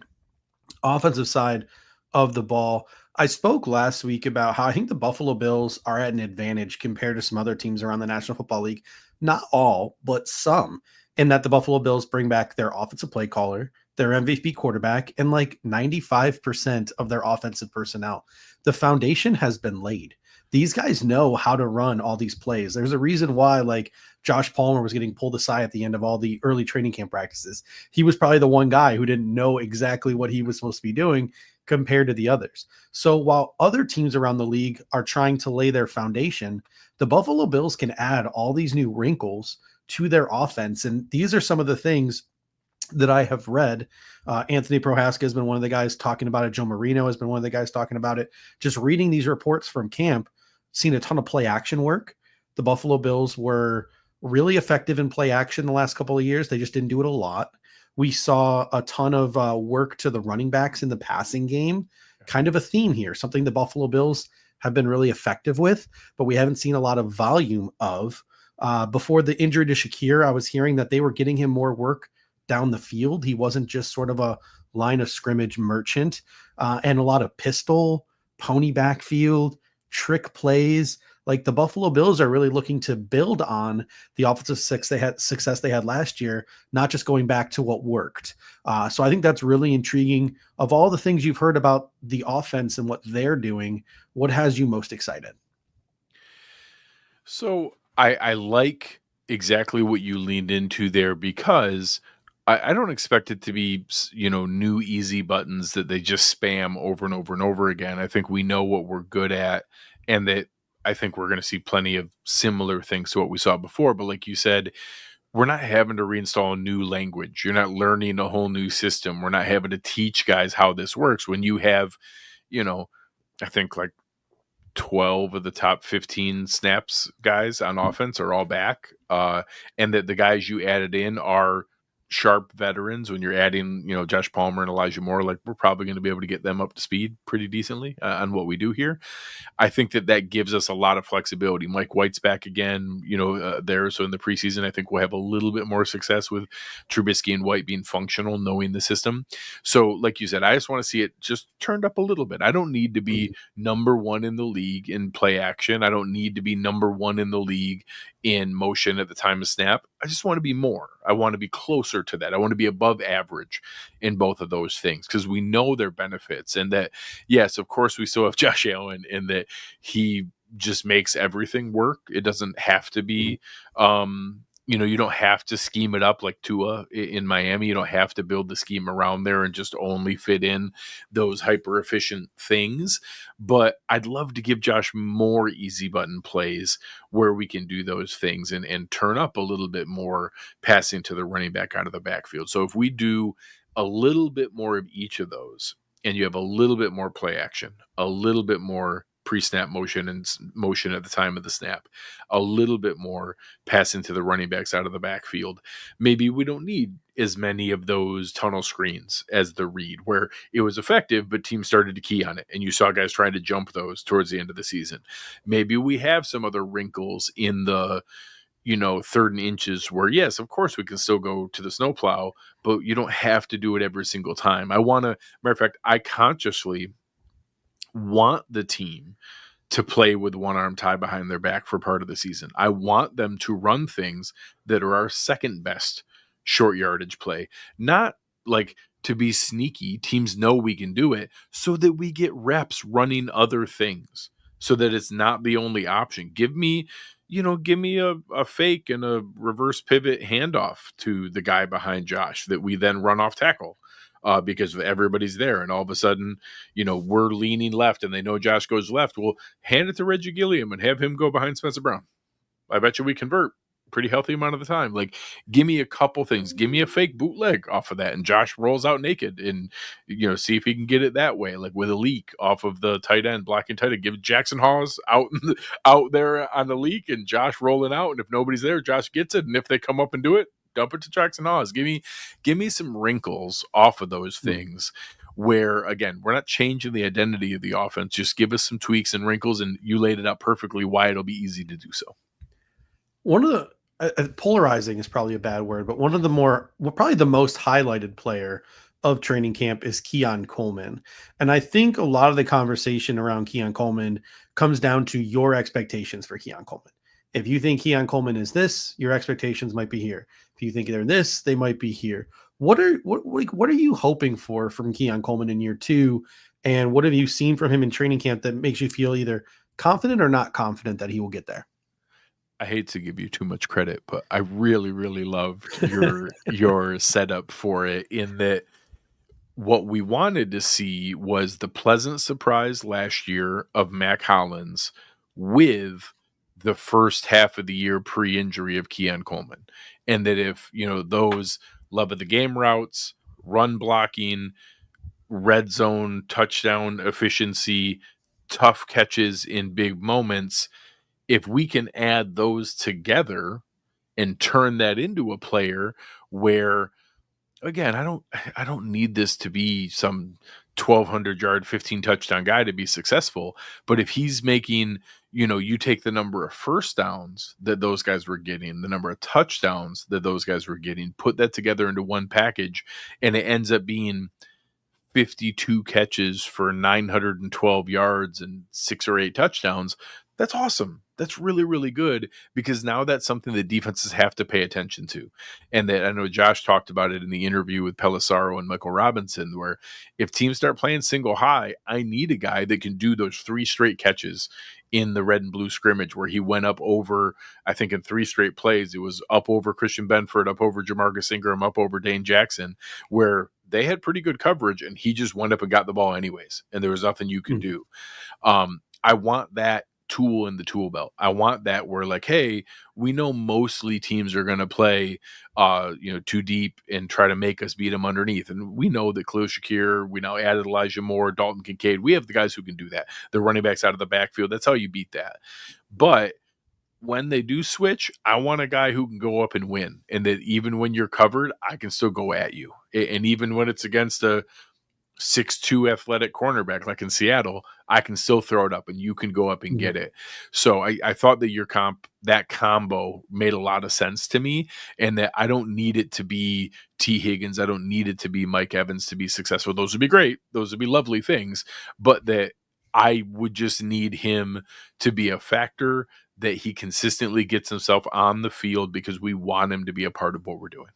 offensive side of the ball. I spoke last week about how I think the Buffalo Bills are at an advantage compared to some other teams around the National Football League. Not all, but some, in that the Buffalo Bills bring back their offensive play caller, their MVP quarterback, and like 95% of their offensive personnel. The foundation has been laid. These guys know how to run all these plays. There's a reason why, like, Josh Palmer was getting pulled aside at the end of all the early training camp practices. He was probably the one guy who didn't know exactly what he was supposed to be doing compared to the others. So while other teams around the league are trying to lay their foundation, the Buffalo Bills can add all these new wrinkles to their offense. And these are some of the things that I have read. Anthony Prohaska has been one of the guys talking about it. Joe Marino has been one of the guys talking about it. Just reading these reports from camp, seen a ton of play action work. The Buffalo Bills were really effective in play action the last couple of years. They just didn't do it a lot. We saw a ton of work to the running backs in the passing game, kind of a theme here, something the Buffalo Bills have been really effective with, but we haven't seen a lot of volume of. Before the injury to Shakir, I was hearing that they were getting him more work down the field. He wasn't just sort of a line of scrimmage merchant, and a lot of pistol, pony backfield, trick plays. Like, the Buffalo Bills are really looking to build on the offensive success they had last year, not just going back to what worked. So I think that's really intriguing. Of all the things you've heard about the offense and what they're doing, what has you most excited? So I like exactly what you leaned into there, because I don't expect it to be, new easy buttons that they just spam over and over and over again. I think we know what we're good at, and that I think we're going to see plenty of similar things to what we saw before. But like you said, we're not having to reinstall a new language. You're not learning a whole new system. We're not having to teach guys how this works. When you have, I think like 12 of the top 15 snaps guys on offense are all back, and that the guys you added in are sharp veterans. When you're adding, Josh Palmer and Elijah Moore, like, we're probably going to be able to get them up to speed pretty decently on what we do here. I think that gives us a lot of flexibility. Mike White's back again, there. So in the preseason, I think we'll have a little bit more success with Trubisky and White being functional, knowing the system. So like you said, I just want to see it just turned up a little bit. I don't need to be number one in the league in play action. I don't need to be number one in the league in motion at the time of snap. I just want to be more. I want to be closer to that. I want to be above average in both of those things, because we know their benefits, and that, yes, of course, we still have Josh Allen, and that he just makes everything work. It doesn't have to be, you don't have to scheme it up like Tua in Miami. You don't have to build the scheme around there and just only fit in those hyper efficient things. But I'd love to give Josh more easy button plays where we can do those things and turn up a little bit more passing to the running back out of the backfield. So if we do a little bit more of each of those, and you have a little bit more play action, a little bit more pre-snap motion and motion at the time of the snap, a little bit more passing to the running backs out of the backfield, maybe we don't need as many of those tunnel screens as the read, where it was effective, but teams started to key on it, and you saw guys trying to jump those towards the end of the season. Maybe we have some other wrinkles in the third and inches where, yes, of course we can still go to the snowplow, but you don't have to do it every single time. Matter of fact, I consciously want the team to play with one arm tied behind their back for part of the season. I want them to run things that are our second best short yardage play, not like to be sneaky. Teams know we can do it, so that we get reps running other things, so that it's not the only option. Give me a fake and a reverse pivot handoff to the guy behind Josh that we then run off tackle. Because everybody's there, and all of a sudden, we're leaning left, and they know Josh goes left. Well, hand it to Reggie Gilliam and have him go behind Spencer Brown. I bet you we convert pretty healthy amount of the time. Like, give me a couple things. Give me a fake bootleg off of that, and Josh rolls out naked, and see if he can get it that way, like with a leak off of the tight end, blocking tight end. Give Jackson Hawes out there on the leak, and Josh rolling out, and if nobody's there, Josh gets it, and if they come up and do it, dump it to Jackson Hawes. Give me some wrinkles off of those things where, again, we're not changing the identity of the offense. Just give us some tweaks and wrinkles, and you laid it out perfectly why it'll be easy to do so. One of the polarizing is probably a bad word, but one of the probably the most highlighted player of training camp is Keon Coleman. And I think a lot of the conversation around Keon Coleman comes down to your expectations for Keon Coleman. If you think Keon Coleman is this, your expectations might be here. If you think they're this, they might be here. What are you hoping for from Keon Coleman in year 2? And what have you seen from him in training camp that makes you feel either confident or not confident that he will get there? I hate to give you too much credit, but I really, really loved your setup for it, in that what we wanted to see was the pleasant surprise last year of Mac Hollins with the first half of the year pre-injury of Keon Coleman. And that if, those love of the game routes, run blocking, red zone, touchdown efficiency, tough catches in big moments, if we can add those together and turn that into a player where, again, I don't need this to be some 1,200 yard, 15 touchdown guy to be successful. But if he's making, you take the number of first downs that those guys were getting, the number of touchdowns that those guys were getting, put that together into one package, and it ends up being 52 catches for 912 yards and 6 or 8 touchdowns. That's awesome. That's really, really good, because now that's something that defenses have to pay attention to. And that, I know Josh talked about it in the interview with Pelissaro and Michael Robinson, where if teams start playing single high, I need a guy that can do those 3 straight catches in the red and blue scrimmage, where he went up over, I think in 3 straight plays, it was up over Christian Benford, up over Jamarcus Ingram, up over Dane Jackson, where they had pretty good coverage and he just went up and got the ball anyways. And there was nothing you could do. I want that tool in the tool belt. I want that where, like, hey, we know mostly teams are going to play too deep and try to make us beat them underneath, and we know that Khalil Shakir, we now added Elijah Moore, Dalton Kincaid, we have the guys who can do that. The running backs out of the backfield, that's how you beat that. But when they do switch, I want a guy who can go up and win, and that even when you're covered, I can still go at you. And even when it's against a 6'2" athletic cornerback like in Seattle, I can still throw it up and you can go up and get it. So I thought that that combo made a lot of sense to me, and that I don't need it to be T. Higgins. I don't need it to be Mike Evans to be successful. Those would be great. Those would be lovely things, but that I would just need him to be a factor, that he consistently gets himself on the field, because we want him to be a part of what we're doing.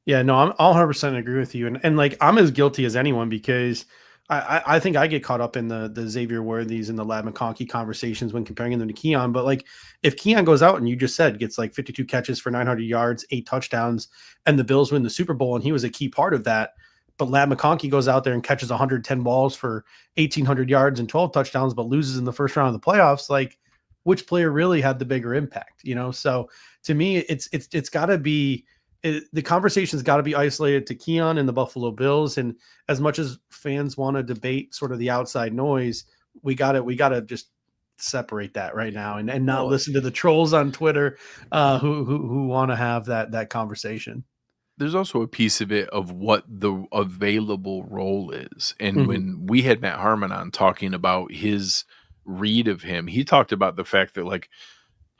Yeah, no, I'm 100% agree with you. And like, I'm as guilty as anyone, because I think I get caught up in the Xavier Worthies and the Lad McConkey conversations when comparing them to Keon. But like, if Keon goes out and you just said gets like 52 catches for 900 yards, 8 touchdowns, and the Bills win the Super Bowl, and he was a key part of that, but Lad McConkey goes out there and catches 110 balls for 1,800 yards and 12 touchdowns, but loses in the first round of the playoffs, like, which player really had the bigger impact? So to me, it's got to be, the conversation's got to be isolated to Keon and the Buffalo Bills. And as much as fans want to debate sort of the outside noise, we got to just separate that right now and not listen to the trolls on Twitter who want to have that conversation. There's also a piece of it of what the available role is. And when we had Matt Harmon on talking about his read of him, he talked about the fact that, like,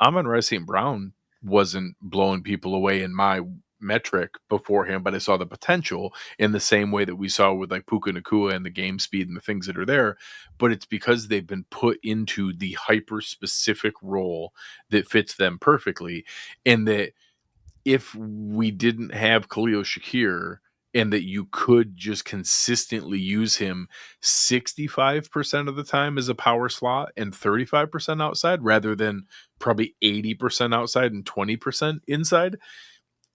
Amon-Ra St. Brown wasn't blowing people away in my metric before him, but I saw the potential in the same way that we saw with like Puka Nacua and the game speed and the things that are there. But it's because they've been put into the hyper specific role that fits them perfectly. And that if we didn't have Khalil Shakir, and that you could just consistently use him 65% of the time as a power slot and 35% outside, rather than probably 80% outside and 20% inside,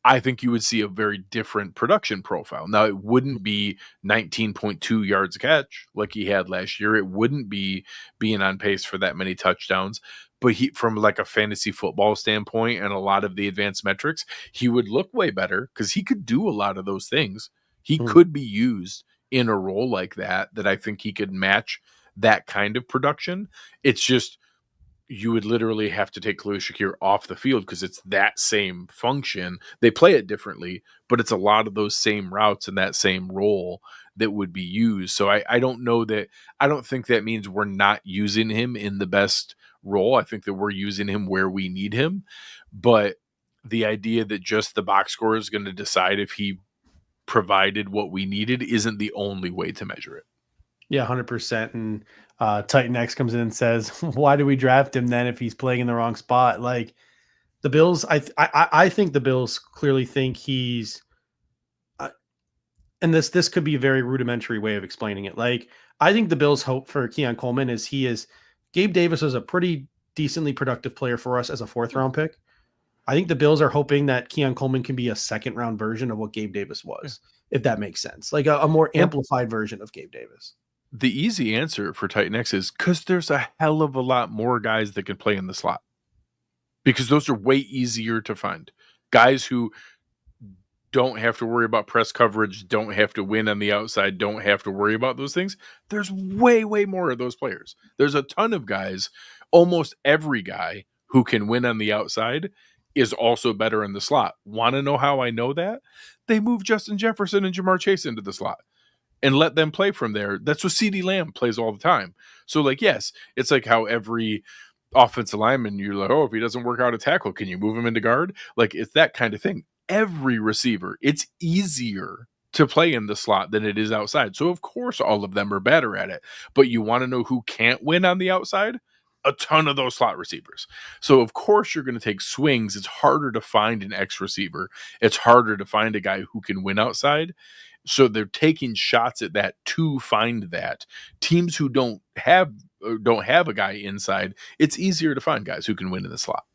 I think you would see a very different production profile. Now, it wouldn't be 19.2 yards a catch like he had last year. It wouldn't be being on pace for that many touchdowns. But he, from like a fantasy football standpoint and a lot of the advanced metrics, he would look way better because he could do a lot of those things. He could be used in a role like that I think he could match that kind of production. It's just, you would literally have to take Khalil Shakir off the field because it's that same function. They play it differently, but it's a lot of those same routes and that same role that would be used. So I don't know that, I don't think that means we're not using him in the best role. I think that we're using him where we need him. But the idea that just the box score is going to decide if he provided what we needed isn't the only way to measure it. Yeah, 100%. And Titan X comes in and says, "Why do we draft him then if he's playing in the wrong spot?" Like the Bills, I think the Bills clearly think he's, and this could be a very rudimentary way of explaining it. Like I think the Bills' hope for Keon Coleman is Gabe Davis was a pretty decently productive player for us as a 4th-round pick. I think the Bills are hoping that Keon Coleman can be a 2nd-round version of what Gabe Davis was, if that makes sense. Like a more amplified version of Gabe Davis. The easy answer for Titan X is because there's a hell of a lot more guys that can play in the slot. Because those are way easier to find. Guys who don't have to worry about press coverage, don't have to win on the outside, don't have to worry about those things. There's way, way more of those players. There's a ton of guys. Almost every guy who can win on the outside is also better in the slot. Want to know how I know that? They moved Justin Jefferson and Jamar Chase into the slot and let them play from there. That's what CeeDee Lamb plays all the time. So, like, yes, it's like how every offensive lineman, you're like, oh, if he doesn't work out a tackle, can you move him into guard? Like, it's that kind of thing. Every receiver, it's easier to play in the slot than it is outside. So, of course, all of them are better at it. But you want to know who can't win on the outside? A ton of those slot receivers. So, of course, you're going to take swings. It's harder to find an X receiver. It's harder to find a guy who can win outside. So they're taking shots at that to find that. Teams who don't have a guy inside, it's easier to find guys who can win in the slot.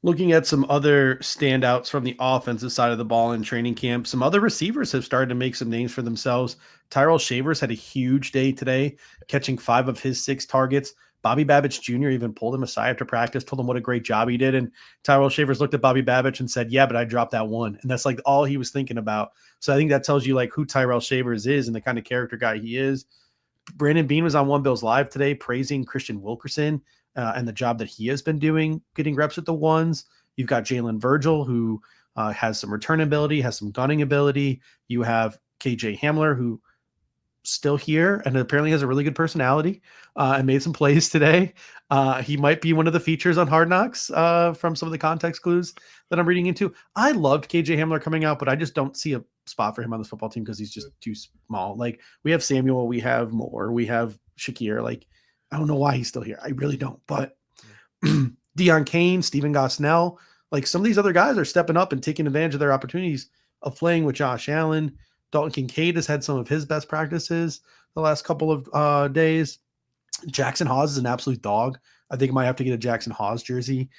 Looking at some other standouts from the offensive side of the ball in training camp, some other receivers have started to make some names for themselves. Tyrell Shavers had a huge day today, catching 5 of his 6 targets. Bobby Babbage Jr. even pulled him aside after practice, told him what a great job he did. And Tyrell Shavers looked at Bobby Babbage and said, yeah, but I dropped that one. And that's like all he was thinking about. So I think that tells you like who Tyrell Shavers is and the kind of character guy he is. Brandon Beane was on One Bills Live today praising Christian Wilkerson and the job that he has been doing, getting reps with the ones. You've got Jalen Virgil, who has some return ability, has some gunning ability. You have KJ Hamler, who still here and apparently has a really good personality and made some plays today. He might be one of the features on Hard Knocks from some of the context clues that I'm reading into. I loved KJ Hamler coming out, but I just don't see a spot for him on this football team because he's just too small. Like we have Samuel, we have Moore, we have Shakir. Like I don't know why he's still here. I really don't. But Deion Kane, Steven Gosnell, like some of these other guys are stepping up and taking advantage of their opportunities of playing with Josh Allen. Dalton Kincaid has had some of his best practices the last couple of days. Jackson Hawes is an absolute dog. I think I might have to get a Jackson Hawes jersey.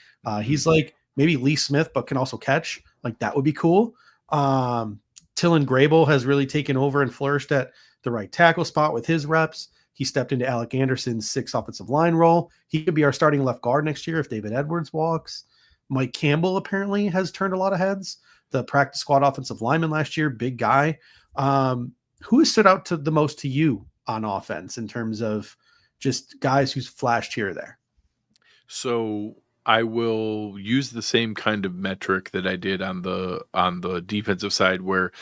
He's like maybe Lee Smith, but can also catch. Like that would be cool. Tillon Grable has really taken over and flourished at the right tackle spot with his reps. He stepped into Alec Anderson's 6th offensive line role. He could be our starting left guard next year if David Edwards walks. Mike Campbell apparently has turned a lot of heads. The practice squad offensive lineman last year, big guy. Who has stood out to the most to you on offense in terms of just guys who's flashed here or there? So I will use the same kind of metric that I did on the defensive side, where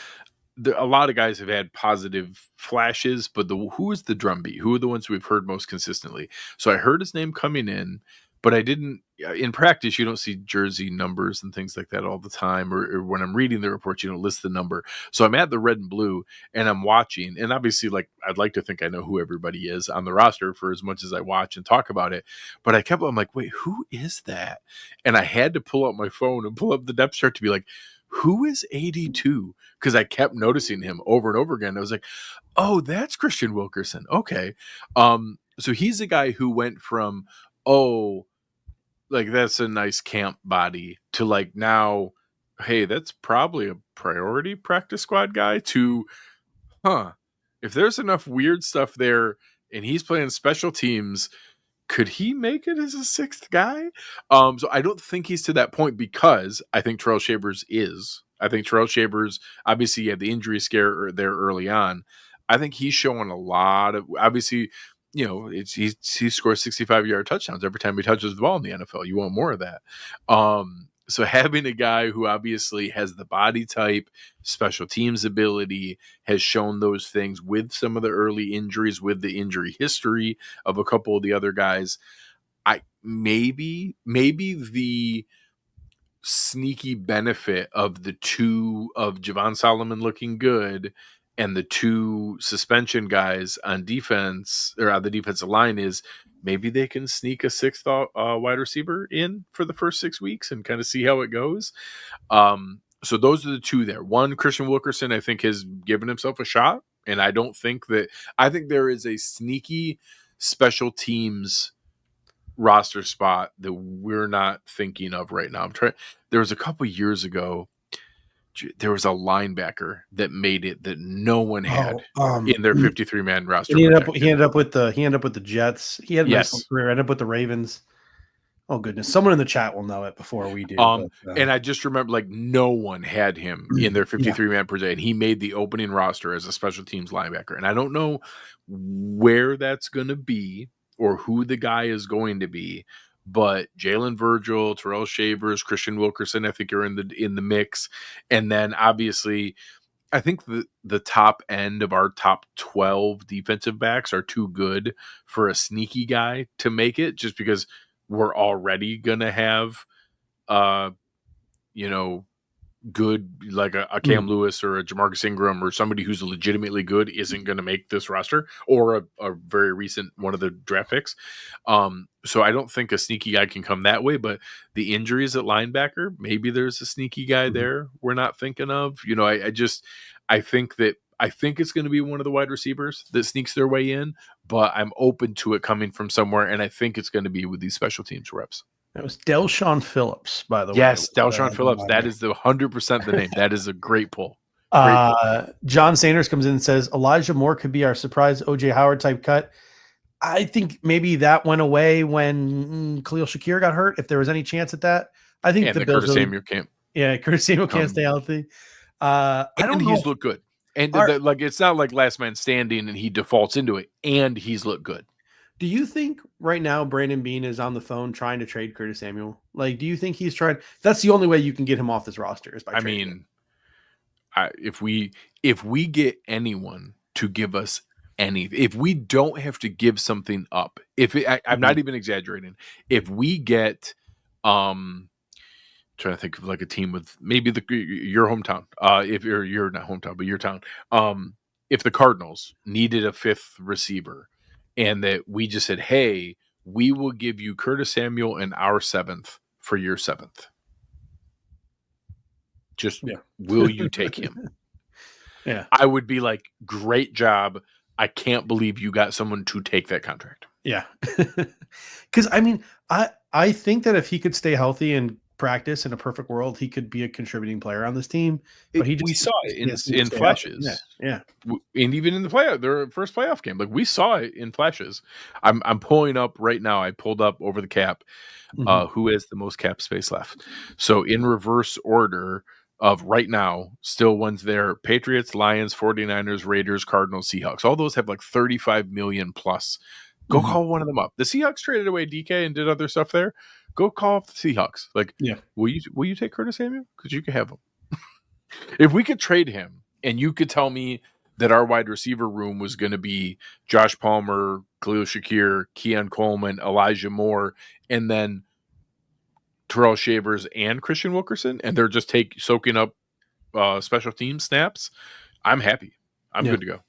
a lot of guys have had positive flashes, but who is the drumbeat? Who are the ones we've heard most consistently? So I heard his name coming in, but I didn't. In practice, you don't see jersey numbers and things like that all the time, or when I'm reading the reports, you don't list the number. So I'm at the red and blue, and I'm watching, and obviously, like I'd like to think I know who everybody is on the roster for as much as I watch and talk about it. But I'm like, wait, who is that? And I had to pull out my phone and pull up the depth chart to be like, who is 82? Because I kept noticing him over and over again. I was like, oh, that's Christian Wilkerson. Okay. So he's a guy who went from, oh, like that's a nice camp body to like now, hey, that's probably a priority practice squad guy to, if there's enough weird stuff there and he's playing special teams, could he make it as a 6th guy? So I don't think he's to that point because I think Tyrell Shavers is. I think Tyrell Shavers, obviously, he had the injury scare there early on. I think he's showing a lot of, obviously, he scores 65-yard touchdowns every time he touches the ball in the NFL. You want more of that. So having a guy who obviously has the body type, special teams ability, has shown those things with some of the early injuries, with the injury history of a couple of the other guys, maybe the sneaky benefit of the two of Javon Solomon looking good and the two suspension guys on defense or on the defensive line is maybe they can sneak a sixth wide receiver in for the first 6 weeks and kind of see how it goes. So those are the two there. One, Christian Wilkerson, I think, has given himself a shot. And I think there is a sneaky special teams roster spot that we're not thinking of right now. There was a couple years ago, there was a linebacker that made it that no one had in their 53-man roster. He ended up with the Jets. He had a nice Yes. career. Ended up with the Ravens. Oh goodness! Someone in the chat will know it before we do. And I just remember, no one had him in their 53-man per day, and he made the opening roster as a special teams linebacker. And I don't know where that's going to be or who the guy is going to be, but Jalen Virgil, Terrell Shavers, Christian Wilkerson, I think are in the mix. And then obviously, I think the top end of our top 12 defensive backs are too good for a sneaky guy to make it, just because we're already going to have, good, like a Cam Lewis or a Jamarcus Ingram or somebody who's legitimately good isn't going to make this roster, or a very recent one of the draft picks. So I don't think a sneaky guy can come that way, but the injuries at linebacker, maybe there's a sneaky guy there we're not thinking of. I think it's going to be one of the wide receivers that sneaks their way in, but I'm open to it coming from somewhere, and I think it's going to be with these special teams reps. That was Delshon Phillips, by the way. Yes, Delshon Phillips. That is the 100% the name. That is a great pull. John Sanders comes in and says Elijah Moore could be our surprise OJ Howard type cut. I think maybe that went away when Khalil Shakir got hurt. If there was any chance at that, I think the Bills. Curtis Samuel can't. Yeah, Curtis Samuel can't stay healthy. I don't know. He's looked good, and it's not like last man standing, and he defaults into it, and he's looked good. Do you think right now Brandon Beane is on the phone trying to trade Curtis Samuel? Do you think he's trying? That's the only way you can get him off this roster is by trading him. If we get anyone to give us anything, if we don't have to give something up, I'm not even exaggerating. If we get, trying to think of like a team with maybe your hometown, if you're not hometown, but your town, if the Cardinals needed a fifth receiver, and that we just said, hey, we will give you Curtis Samuel and our seventh for your seventh. Will you take him? Yeah. I would be like, great job. I can't believe you got someone to take that contract. Yeah. Because, I think that if he could stay healthy and practice in a perfect world, he could be a contributing player on this team. But we saw it in flashes. Yeah. And even in their first playoff game, we saw it in flashes. I'm pulling up right now. I pulled up over the cap who has the most cap space left. So in reverse order of right now, still ones there: Patriots, Lions, 49ers, Raiders, Cardinals, Seahawks. All those have 35 million plus. Go call one of them up. The Seahawks traded away DK and did other stuff there. Go call up the Seahawks. Will you take Curtis Samuel? Because you can have him. If we could trade him, and you could tell me that our wide receiver room was going to be Josh Palmer, Khalil Shakir, Keon Coleman, Elijah Moore, and then Terrell Shavers and Christian Wilkerson, and they're just soaking up special team snaps, I'm happy. I'm good to go.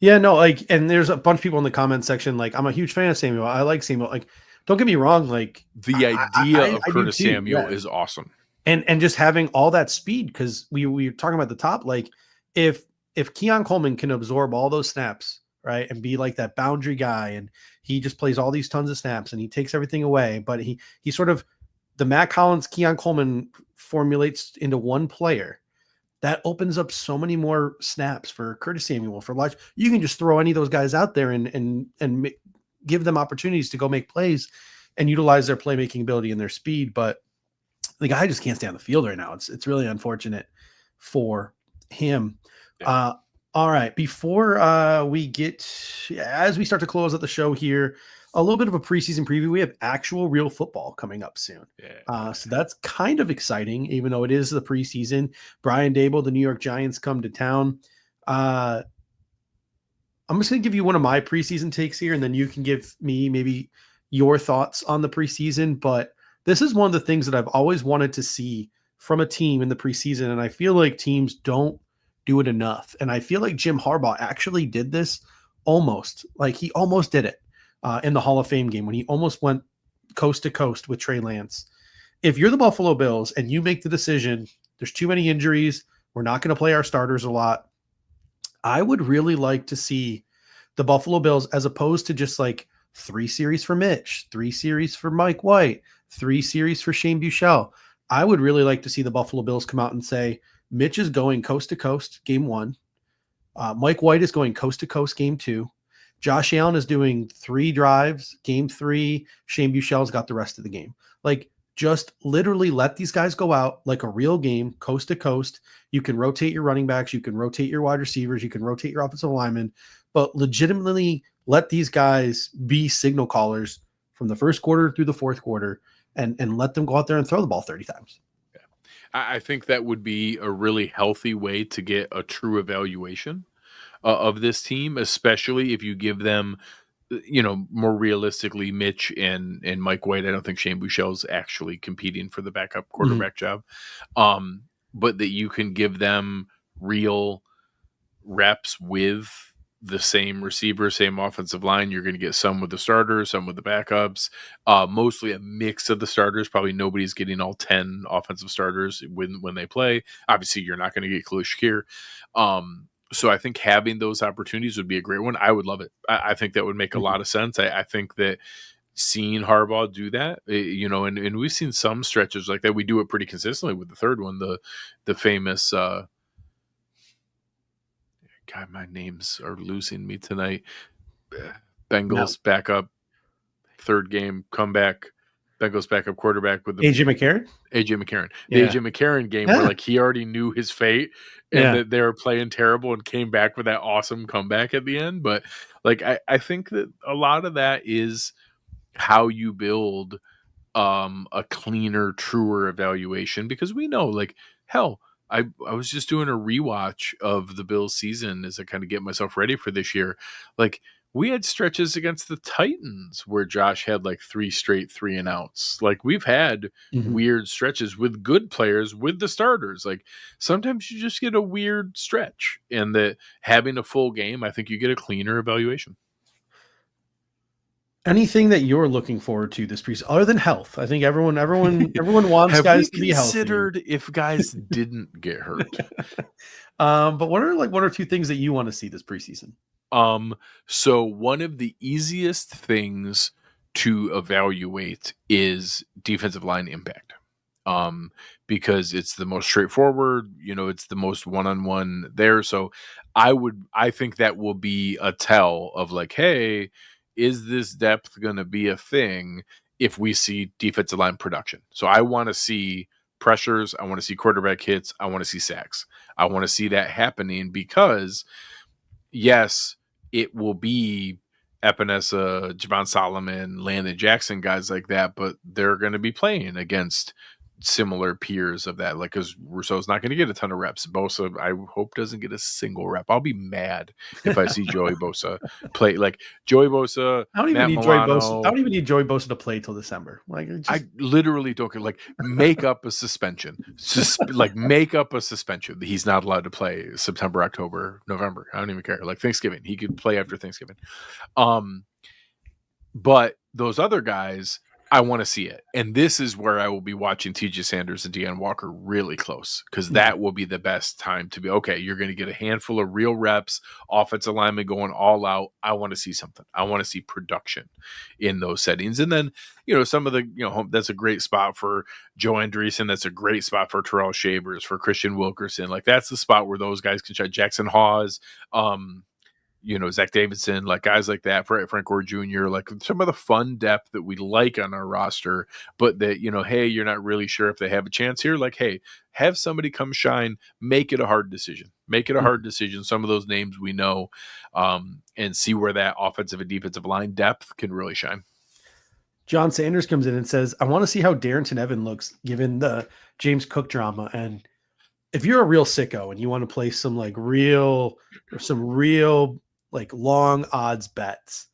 Yeah, no, and there's a bunch of people in the comment section. I'm a huge fan of Samuel. I like Samuel. Don't get me wrong. The idea of Curtis Samuel is awesome, and just having all that speed, because we were talking about the top. If Keon Coleman can absorb all those snaps, right, and be that boundary guy, and he just plays all these tons of snaps, and he takes everything away, but he sort of the Matt Collins Keon Coleman formulates into one player. That opens up so many more snaps for Curtis Samuel, for Elijah. You can just throw any of those guys out there and give them opportunities to go make plays and utilize their playmaking ability and their speed. But the guy just can't stay on the field right now. It's really unfortunate for him. Yeah. All right. Before as we start to close out the show here, a little bit of a preseason preview. We have actual real football coming up soon. Yeah. So that's kind of exciting, even though it is the preseason. Brian Dable, the New York Giants, come to town. I'm just going to give you one of my preseason takes here, and then you can give me maybe your thoughts on the preseason. But this is one of the things that I've always wanted to see from a team in the preseason, and I feel like teams don't do it enough. And I feel like Jim Harbaugh actually did this almost. Like he almost did it in the Hall of Fame game when he almost went coast to coast with Trey Lance. If you're the Buffalo Bills and you make the decision, there's too many injuries, we're not going to play our starters a lot, I would really like to see the Buffalo Bills, as opposed to just like 3 series for Mitch, 3 series for Mike White, 3 series for Shane Buechele. I would really like to see the Buffalo Bills come out and say, Mitch is going coast to coast game 1. Mike White is going coast to coast game 2. Josh Allen is doing 3 drives, game 3. Shane Buechele's got the rest of the game. Like, just literally let these guys go out like a real game, coast to coast. You can rotate your running backs, you can rotate your wide receivers, you can rotate your offensive linemen, but legitimately let these guys be signal callers from the first quarter through the fourth quarter and let them go out there and throw the ball 30 times. I think that would be a really healthy way to get a true evaluation of this team, especially if you give them, more realistically, Mitch and Mike White. I don't think Shane Buechele's actually competing for the backup quarterback job, but that you can give them real reps with the same receiver, same offensive line. You're going to get some with the starters, some with the backups, mostly a mix of the starters. Probably nobody's getting all 10 offensive starters when they play. Obviously, you're not going to get Khalil Shakir. So I think having those opportunities would be a great one. I would love it. I think that would make a lot of sense. I think that seeing Harbaugh do that, and we've seen some stretches like that. We do it pretty consistently with the third one, the famous God, my names are losing me tonight. Bengals backup, third game comeback. Bengals backup quarterback with the AJ McCarron. The AJ McCarron game where like he already knew his fate and that they were playing terrible and came back with that awesome comeback at the end. But like I think that a lot of that is how you build a cleaner, truer evaluation, because we know, like, hell, I was just doing a rewatch of the Bills season as I kind of get myself ready for this year. Like, we had stretches against the Titans where Josh had like 3 straight 3-and-outs. Like, we've had weird stretches with good players with the starters. Like, sometimes you just get a weird stretch, and that having a full game, I think you get a cleaner evaluation. Anything that you're looking forward to this preseason, other than health? I think everyone wants guys to be healthy. Considered if guys didn't get hurt. But what are like 1 or 2 things that you want to see this preseason? So one of the easiest things to evaluate is defensive line impact. Because it's the most straightforward, it's the most one-on-one there. So I think that will be a tell of like, hey, is this depth going to be a thing if we see defensive line production? So I want to see pressures. I want to see quarterback hits. I want to see sacks. I want to see that happening because, yes, it will be Epinesa, Javon Solomon, Landon Jackson, guys like that, but they're going to be playing against similar peers of that, like, because Rousseau's not going to get a ton of reps. Bosa, I hope, doesn't get a single rep. I'll be mad if I see Joey Bosa play. Like, Joey Bosa, I don't even need Joey Bosa. I don't even need Joey Bosa to play till December. Like, I literally don't care. Like, make up a suspension. Make up a suspension. He's not allowed to play September, October, November. I don't even care. Like, Thanksgiving, he could play after Thanksgiving. But those other guys, I want to see it. And this is where I will be watching TJ Sanders and Deanne Walker really close, because that will be the best time to be, okay, you're going to get a handful of real reps, offensive linemen going all out. I want to see something. I want to see production in those settings. And then, some of the, that's a great spot for Joe Andreessen. That's a great spot for Terrell Shavers, for Christian Wilkerson. Like, that's the spot where those guys can try. Jackson Hawes, Zach Davidson, like guys like that, Frank Gore Jr., like some of the fun depth that we like on our roster, but that, hey, you're not really sure if they have a chance here. Like, hey, have somebody come shine, make it a hard decision. Make it a hard decision. Some of those names we know, and see where that offensive and defensive line depth can really shine. John Sanders comes in and says, I want to see how Darrington Evans looks given the James Cook drama. And if you're a real sicko and you want to play some real like long odds bets,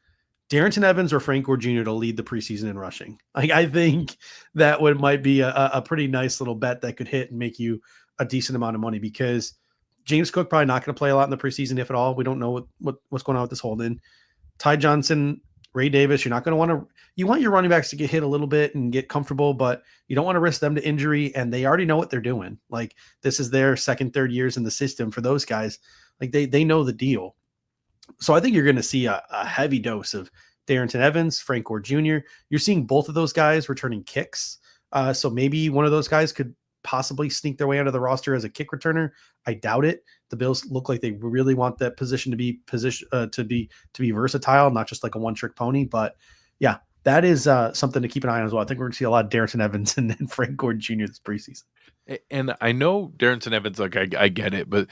Darrington Evans or Frank Gore Jr. to lead the preseason in rushing. Like, I think that might be a pretty nice little bet that could hit and make you a decent amount of money, because James Cook probably not going to play a lot in the preseason, if at all. We don't know what's going on with this hold-in. Ty Johnson, Ray Davis, you're not going to you want your running backs to get hit a little bit and get comfortable, but you don't want to risk them to injury, and they already know what they're doing. Like, this is their second, third years in the system for those guys. Like, they know the deal. So I think you're going to see a heavy dose of Darrington Evans, Frank Gore Jr. You're seeing both of those guys returning kicks. So maybe one of those guys could possibly sneak their way out of the roster as a kick returner. I doubt it. The Bills look like they really want that position to be versatile, not just like a one-trick pony. But yeah, that is something to keep an eye on as well. I think we're going to see a lot of Darrington Evans and Frank Gore Jr. this preseason. And I know Darrington Evans, like I get it, but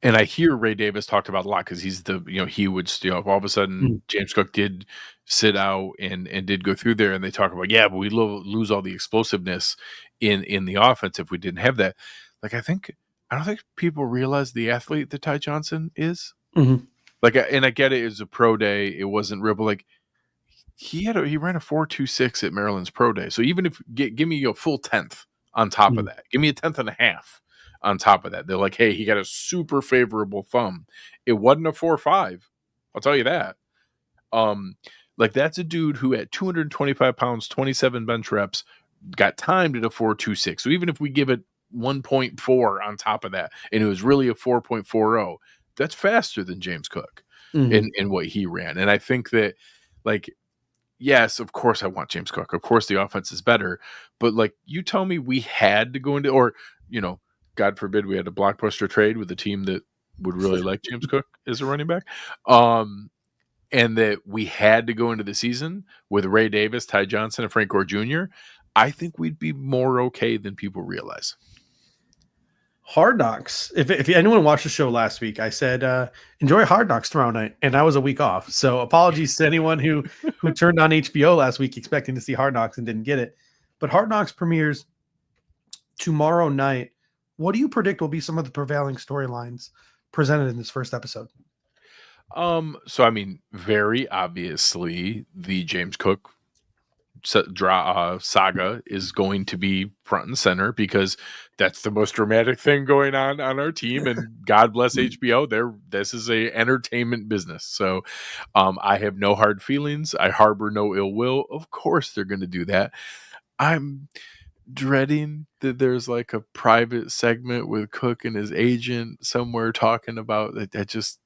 and I hear Ray Davis talked about a lot, because he's he would if all of a sudden James Cook did sit out and did go through there, and they talk about, but we lose all the explosiveness in the offense if we didn't have that. Like, I don't think people realize the athlete that Ty Johnson is. Mm-hmm. Like, and I get it, it was a pro day, it wasn't real, but like he ran a 4.26 at Maryland's pro day. So even if give me a full 10th on top of that, give me a 10th and a half on top of that. They're like, hey, he got a super favorable thumb. It wasn't a 4.5. I'll tell you that. Like, that's a dude who at 225 pounds, 27 bench reps, got timed at a 4.26. So even if we give it 1.4 on top of that, and it was really a 4.40, that's faster than James Cook in what he ran. And I think that, like, yes, of course I want James Cook. Of course the offense is better. But, like, you tell me we had to go into, or, God forbid we had a blockbuster trade with a team that would really like James Cook as a running back, and that we had to go into the season with Ray Davis, Ty Johnson, and Frank Gore Jr., I think we'd be more okay than people realize. Hard Knocks. If anyone watched the show last week, I said, enjoy Hard Knocks tomorrow night, and I was a week off. So apologies to anyone who turned on HBO last week expecting to see Hard Knocks and didn't get it. But Hard Knocks premieres tomorrow night. What do you predict will be some of the prevailing storylines presented in this first episode? So I mean, very obviously, the James Cook saga is going to be front and center, because that's the most dramatic thing going on our team, and God bless HBO. This is a entertainment business. So I have no hard feelings. I harbor no ill will. Of course they're going to do that. I'm dreading that there's like a private segment with Cook and his agent somewhere talking about that.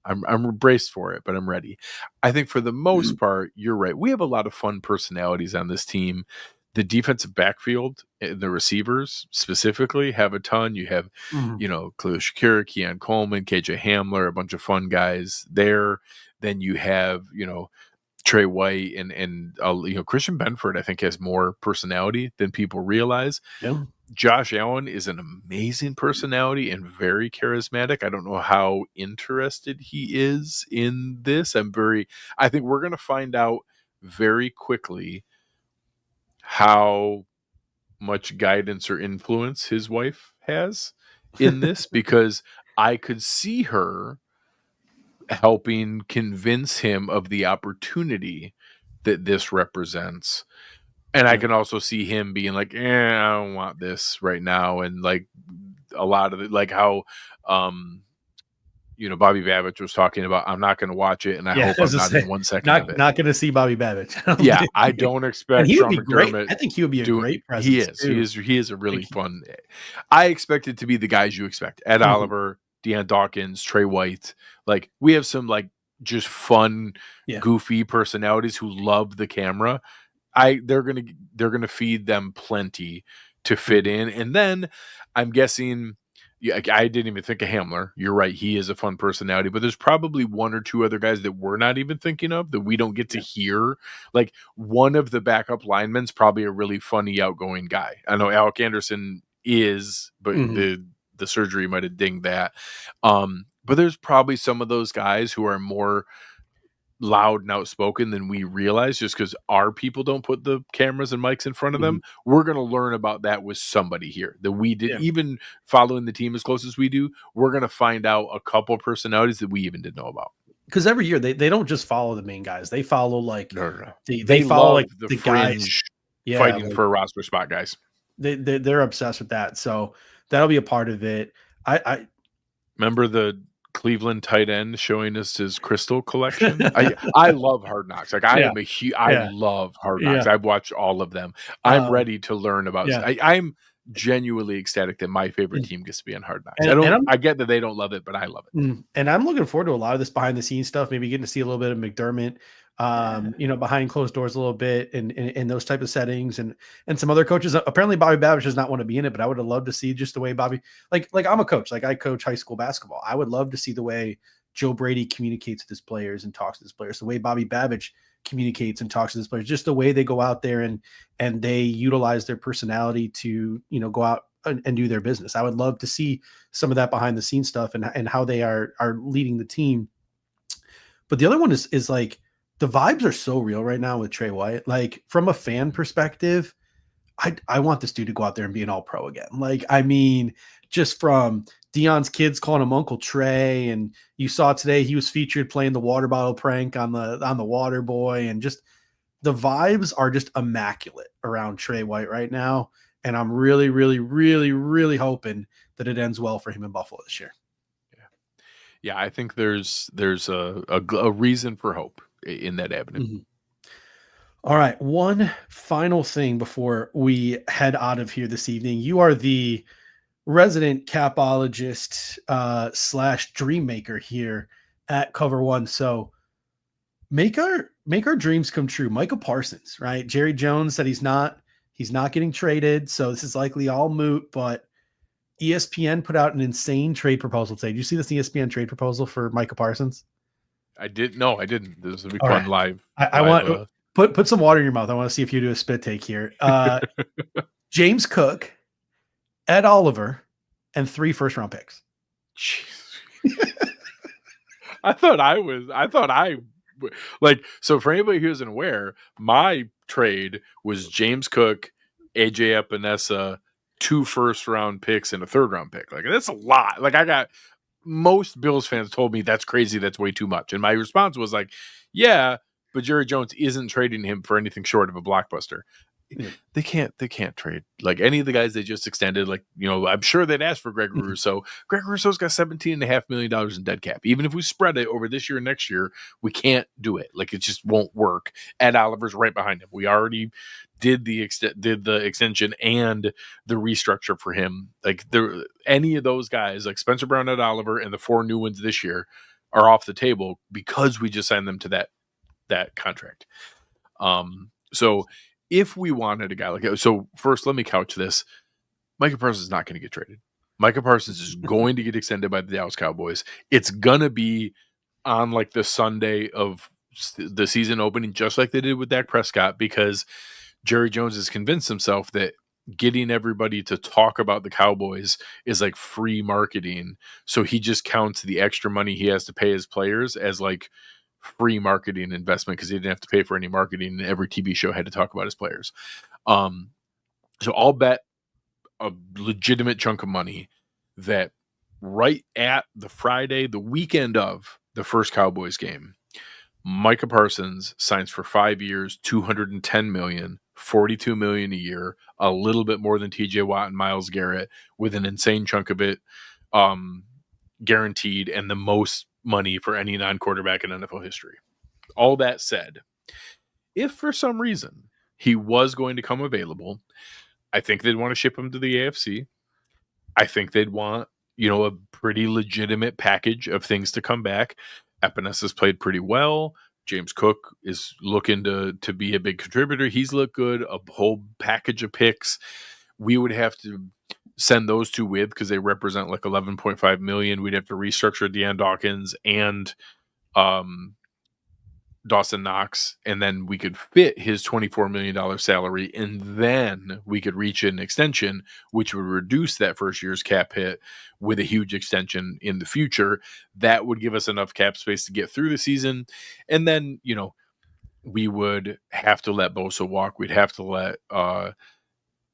I'm braced for it, but I'm ready. I think for the most part, you're right. We have a lot of fun personalities on this team. The defensive backfield, the receivers specifically, have a ton. You have, Khalil Shakir, Keon Coleman, KJ Hamler, a bunch of fun guys there. Then you have, Trey White and Christian Benford, I think, has more personality than people realize. Yeah. Josh Allen is an amazing personality and very charismatic. I don't know how interested he is in this. I think we're going to find out very quickly how much guidance or influence his wife has in this, because I could see her helping convince him of the opportunity that this represents. And I can also see him being like, I don't want this right now. And like a lot of it, like how, Bobby Babbitt was talking about, I'm not going to watch it. And I hope I'm not in 1 second of it. Not going to see Bobby Babbitt. I don't expect Sean McDermott. Great. I think he would be a great presence. He is a really fun. I expect it to be the guys you expect. Ed Oliver, Deion Dawkins, Trey White. Like, we have some like just fun, goofy personalities who love the camera. They're gonna feed them plenty to fit in. And then I'm guessing Yeah, I didn't even think of Hamler. You're right. He is a fun personality, but there's probably one or two other guys that we're not even thinking of that we don't get to hear. Like one of the backup linemen's probably a really funny, outgoing guy. I know Alec Anderson is, but Mhm. the surgery might have dinged that. But there's probably some of those guys who are more loud and outspoken than we realize just because our people don't put the cameras and mics in front of them. We're going to learn about that with somebody here that we did, Yeah. even following the team as close as we do. We're going to find out a couple personalities that we even didn't know about. Because every year they don't just follow the main guys. They follow like No. they follow love like the the guys. fringe Yeah, fighting like for a roster spot guys. they're obsessed with that. So that'll be a part of it. I Remember the Cleveland tight end showing us his crystal collection? I love Hard Knocks. Like I Yeah. am I Yeah. love Hard Yeah. Knocks. I've watched all of them. I'm Um, ready to learn about. yeah. I'm genuinely ecstatic that my favorite And team gets to be on Hard Knocks. and I'm I get that they don't love it, but I love it. and I'm looking forward to a lot of this behind the scenes stuff. Maybe getting to see a little bit of McDermott, behind closed doors a little bit in those type of settings, and some other coaches. Apparently, Bobby Babbage does not want to be in it, but I would have loved to see just the way Bobby, like I'm a coach, like I coach high school basketball. I would love to see the way Joe Brady communicates with his players and talks to his players, the way Bobby Babbage communicates and talks to his players, just the way they go out there and they utilize their personality to go out and do their business. I would love to see some of that behind the scenes stuff and how they are leading the team. But the other one is like the vibes are so real right now with Trey White. Like from a fan perspective, I want this dude to go out there and be an all pro again. Like, I mean, just from Dion's kids calling him Uncle Trey, and you saw today he was featured playing the water bottle prank on the water boy, and just the vibes are just immaculate around Trey White right now. And I'm really, really, really, really hoping that it ends well for him in Buffalo this year. Yeah, I think there's a reason for hope in that avenue. Mm-hmm. All right, one final thing before we head out of here this evening. You are the resident capologist / dream maker here at Cover One. So make our dreams come true. Micah Parsons, right? Jerry Jones said he's not getting traded, so this is likely all moot, but ESPN put out an insane trade proposal today. Did you see this ESPN trade proposal for Micah Parsons? I didn't. This will be All fun right. live. I want put some water in your mouth. I want to see if you do a spit take here. James Cook, Ed Oliver, and 3 first-round picks. I thought so for anybody who isn't aware, my trade was James Cook, AJ Epinesa, 2 first-round picks and a 3rd-round pick. Like that's a lot. Like I got most Bills fans told me that's crazy. That's way too much. And my response was like, yeah, but Jerry Jones isn't trading him for anything short of a blockbuster. Yeah. They can't trade like any of the guys they just extended. Like, I'm sure they'd ask for Greg Rousseau. Greg Rousseau's got $17.5 million in dead cap. Even if we spread it over this year and next year, we can't do it. Like, it just won't work. Ed Oliver's right behind him. We already did the extension and the restructure for him. Like, any of those guys, like Spencer Brown, Ed Oliver, and the 4 new ones this year are off the table because we just signed them to that contract. So if we wanted a guy like, so first let me couch this. Micah Parsons is not going to get traded. Micah Parsons is going to get extended by the Dallas Cowboys. It's going to be on like the Sunday of the season opening, just like they did with Dak Prescott, because Jerry Jones has convinced himself that getting everybody to talk about the Cowboys is like free marketing. So he just counts the extra money he has to pay his players as like free marketing investment because he didn't have to pay for any marketing and every TV show had to talk about his players. So I'll bet a legitimate chunk of money that right at the weekend of the first Cowboys game, Micah Parsons signs for 5 years, $210 million, $42 million a year, a little bit more than TJ Watt and Myles Garrett, with an insane chunk of it guaranteed and the most money for any non-quarterback in NFL history. All that said, if for some reason he was going to come available, I think they'd want to ship him to the AFC. I think they'd want, a pretty legitimate package of things to come back. Epenesa's played pretty well. James Cook is looking to be a big contributor. He's looked good. A whole package of picks. We would have to send those two with, because they represent like 11.5 million. We'd have to restructure Deion Dawkins and Dawson Knox, and then we could fit his $24 million salary, and then we could reach an extension, which would reduce that first year's cap hit with a huge extension in the future. That would give us enough cap space to get through the season. And then, we would have to let Bosa walk. We'd have to let,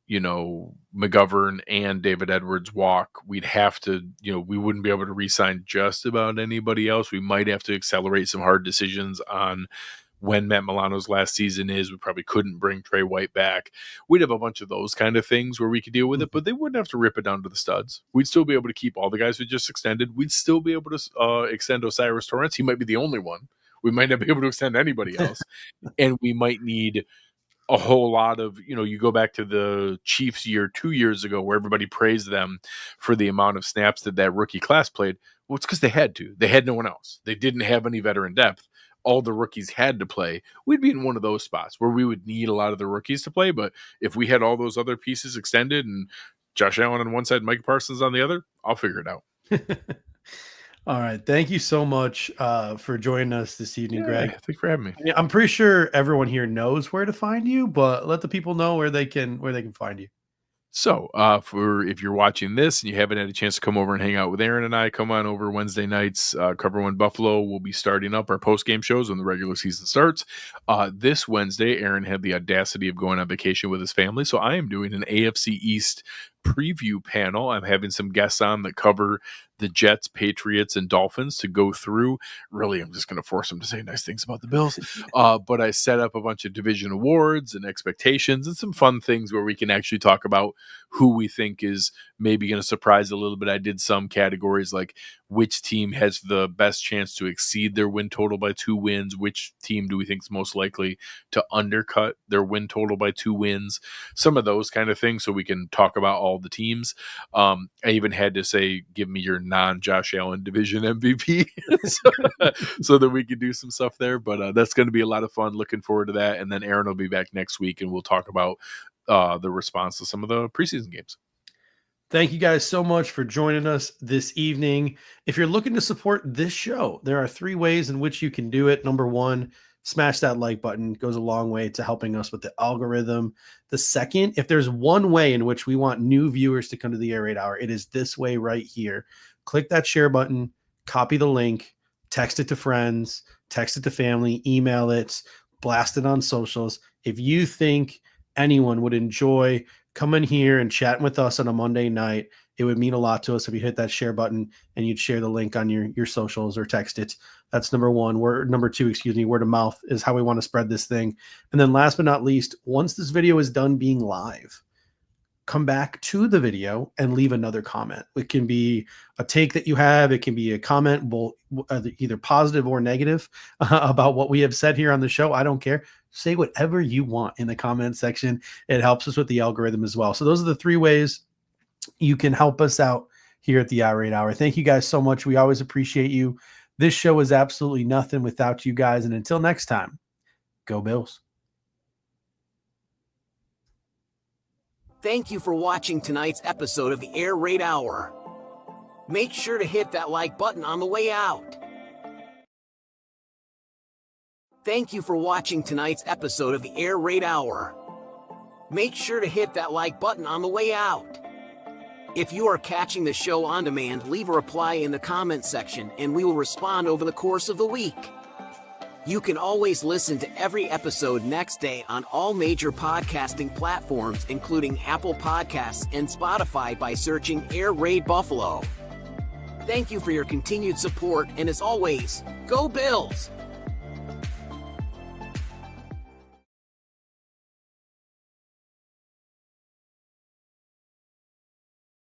McGovern and David Edwards walk. We'd have to, we wouldn't be able to re-sign just about anybody else. We might have to accelerate some hard decisions on when Matt Milano's last season is. We probably couldn't bring Trey White back. We'd have a bunch of those kind of things where we could deal with it, but they wouldn't have to rip it down to the studs. We'd still be able to keep all the guys we just extended. We'd still be able to extend Osiris Torrance. He might be the only one. We might not be able to extend anybody else. And we might need a whole lot of, you go back to the Chiefs year 2 years ago where everybody praised them for the amount of snaps that rookie class played. Well, it's because they had to. They had no one else. They didn't have any veteran depth. All the rookies had to play. We'd be in one of those spots where we would need a lot of the rookies to play. But if we had all those other pieces extended and Josh Allen on one side, Mike Parsons on the other, I'll figure it out. All right. Thank you so much for joining us this evening, Greg. Thanks for having me. Yeah, I'm pretty sure everyone here knows where to find you, but let the people know where they can find you. So if you're watching this and you haven't had a chance to come over and hang out with Aaron and I, come on over Wednesday nights. Cover One Buffalo will be starting up our post-game shows when the regular season starts. This Wednesday, Aaron had the audacity of going on vacation with his family, so I am doing an AFC East preview panel. I'm having some guests on that cover the Jets, Patriots, and Dolphins to go through. Really, I'm just going to force them to say nice things about the Bills. But I set up a bunch of division awards and expectations and some fun things where we can actually talk about who we think is maybe going to surprise a little bit. I did some categories like which team has the best chance to exceed their win total by 2 wins, which team do we think is most likely to undercut their win total by 2 wins, some of those kind of things, so we can talk about all the teams. I even had to say, give me your non-Josh Allen division MVP so that we could do some stuff there. But that's going to be a lot of fun. Looking forward to that. And then Aaron will be back next week and we'll talk about the response to some of the preseason games. Thank you guys so much for joining us this evening. If you're looking to support this show, there are 3 ways in which you can do it. Number 1, smash that like button. It goes a long way to helping us with the algorithm. The second, if there's one way in which we want new viewers to come to the Air Raid Hour, it is this way right here. Click that share button, copy the link, text it to friends, text it to family, email it, blast it on socials. If you think anyone would enjoy coming here and chatting with us on a Monday night, it would mean a lot to us if you hit that share button and you'd share the link on your socials or text it. That's number 1. Number 2, word of mouth is how we want to spread this thing. And then last but not least, once this video is done being live, come back to the video and leave another comment. It can be a take that you have. It can be a comment, either positive or negative, about what we have said here on the show. I don't care. Say whatever you want in the comment section. It helps us with the algorithm as well. So those are the 3 ways you can help us out here at the AR 8 Hour. Thank you guys so much. We always appreciate you. This show is absolutely nothing without you guys. And until next time, go Bills. Thank you for watching tonight's episode of the Air Raid Hour. Make sure to hit that like button on the way out. Thank you for watching tonight's episode of the Air Raid Hour. Make sure to hit that like button on the way out. If you are catching the show on demand, leave a reply in the comments section and we will respond over the course of the week. You can always listen to every episode next day on all major podcasting platforms, including Apple Podcasts and Spotify, by searching Air Raid Buffalo. Thank you for your continued support, and as always, go Bills!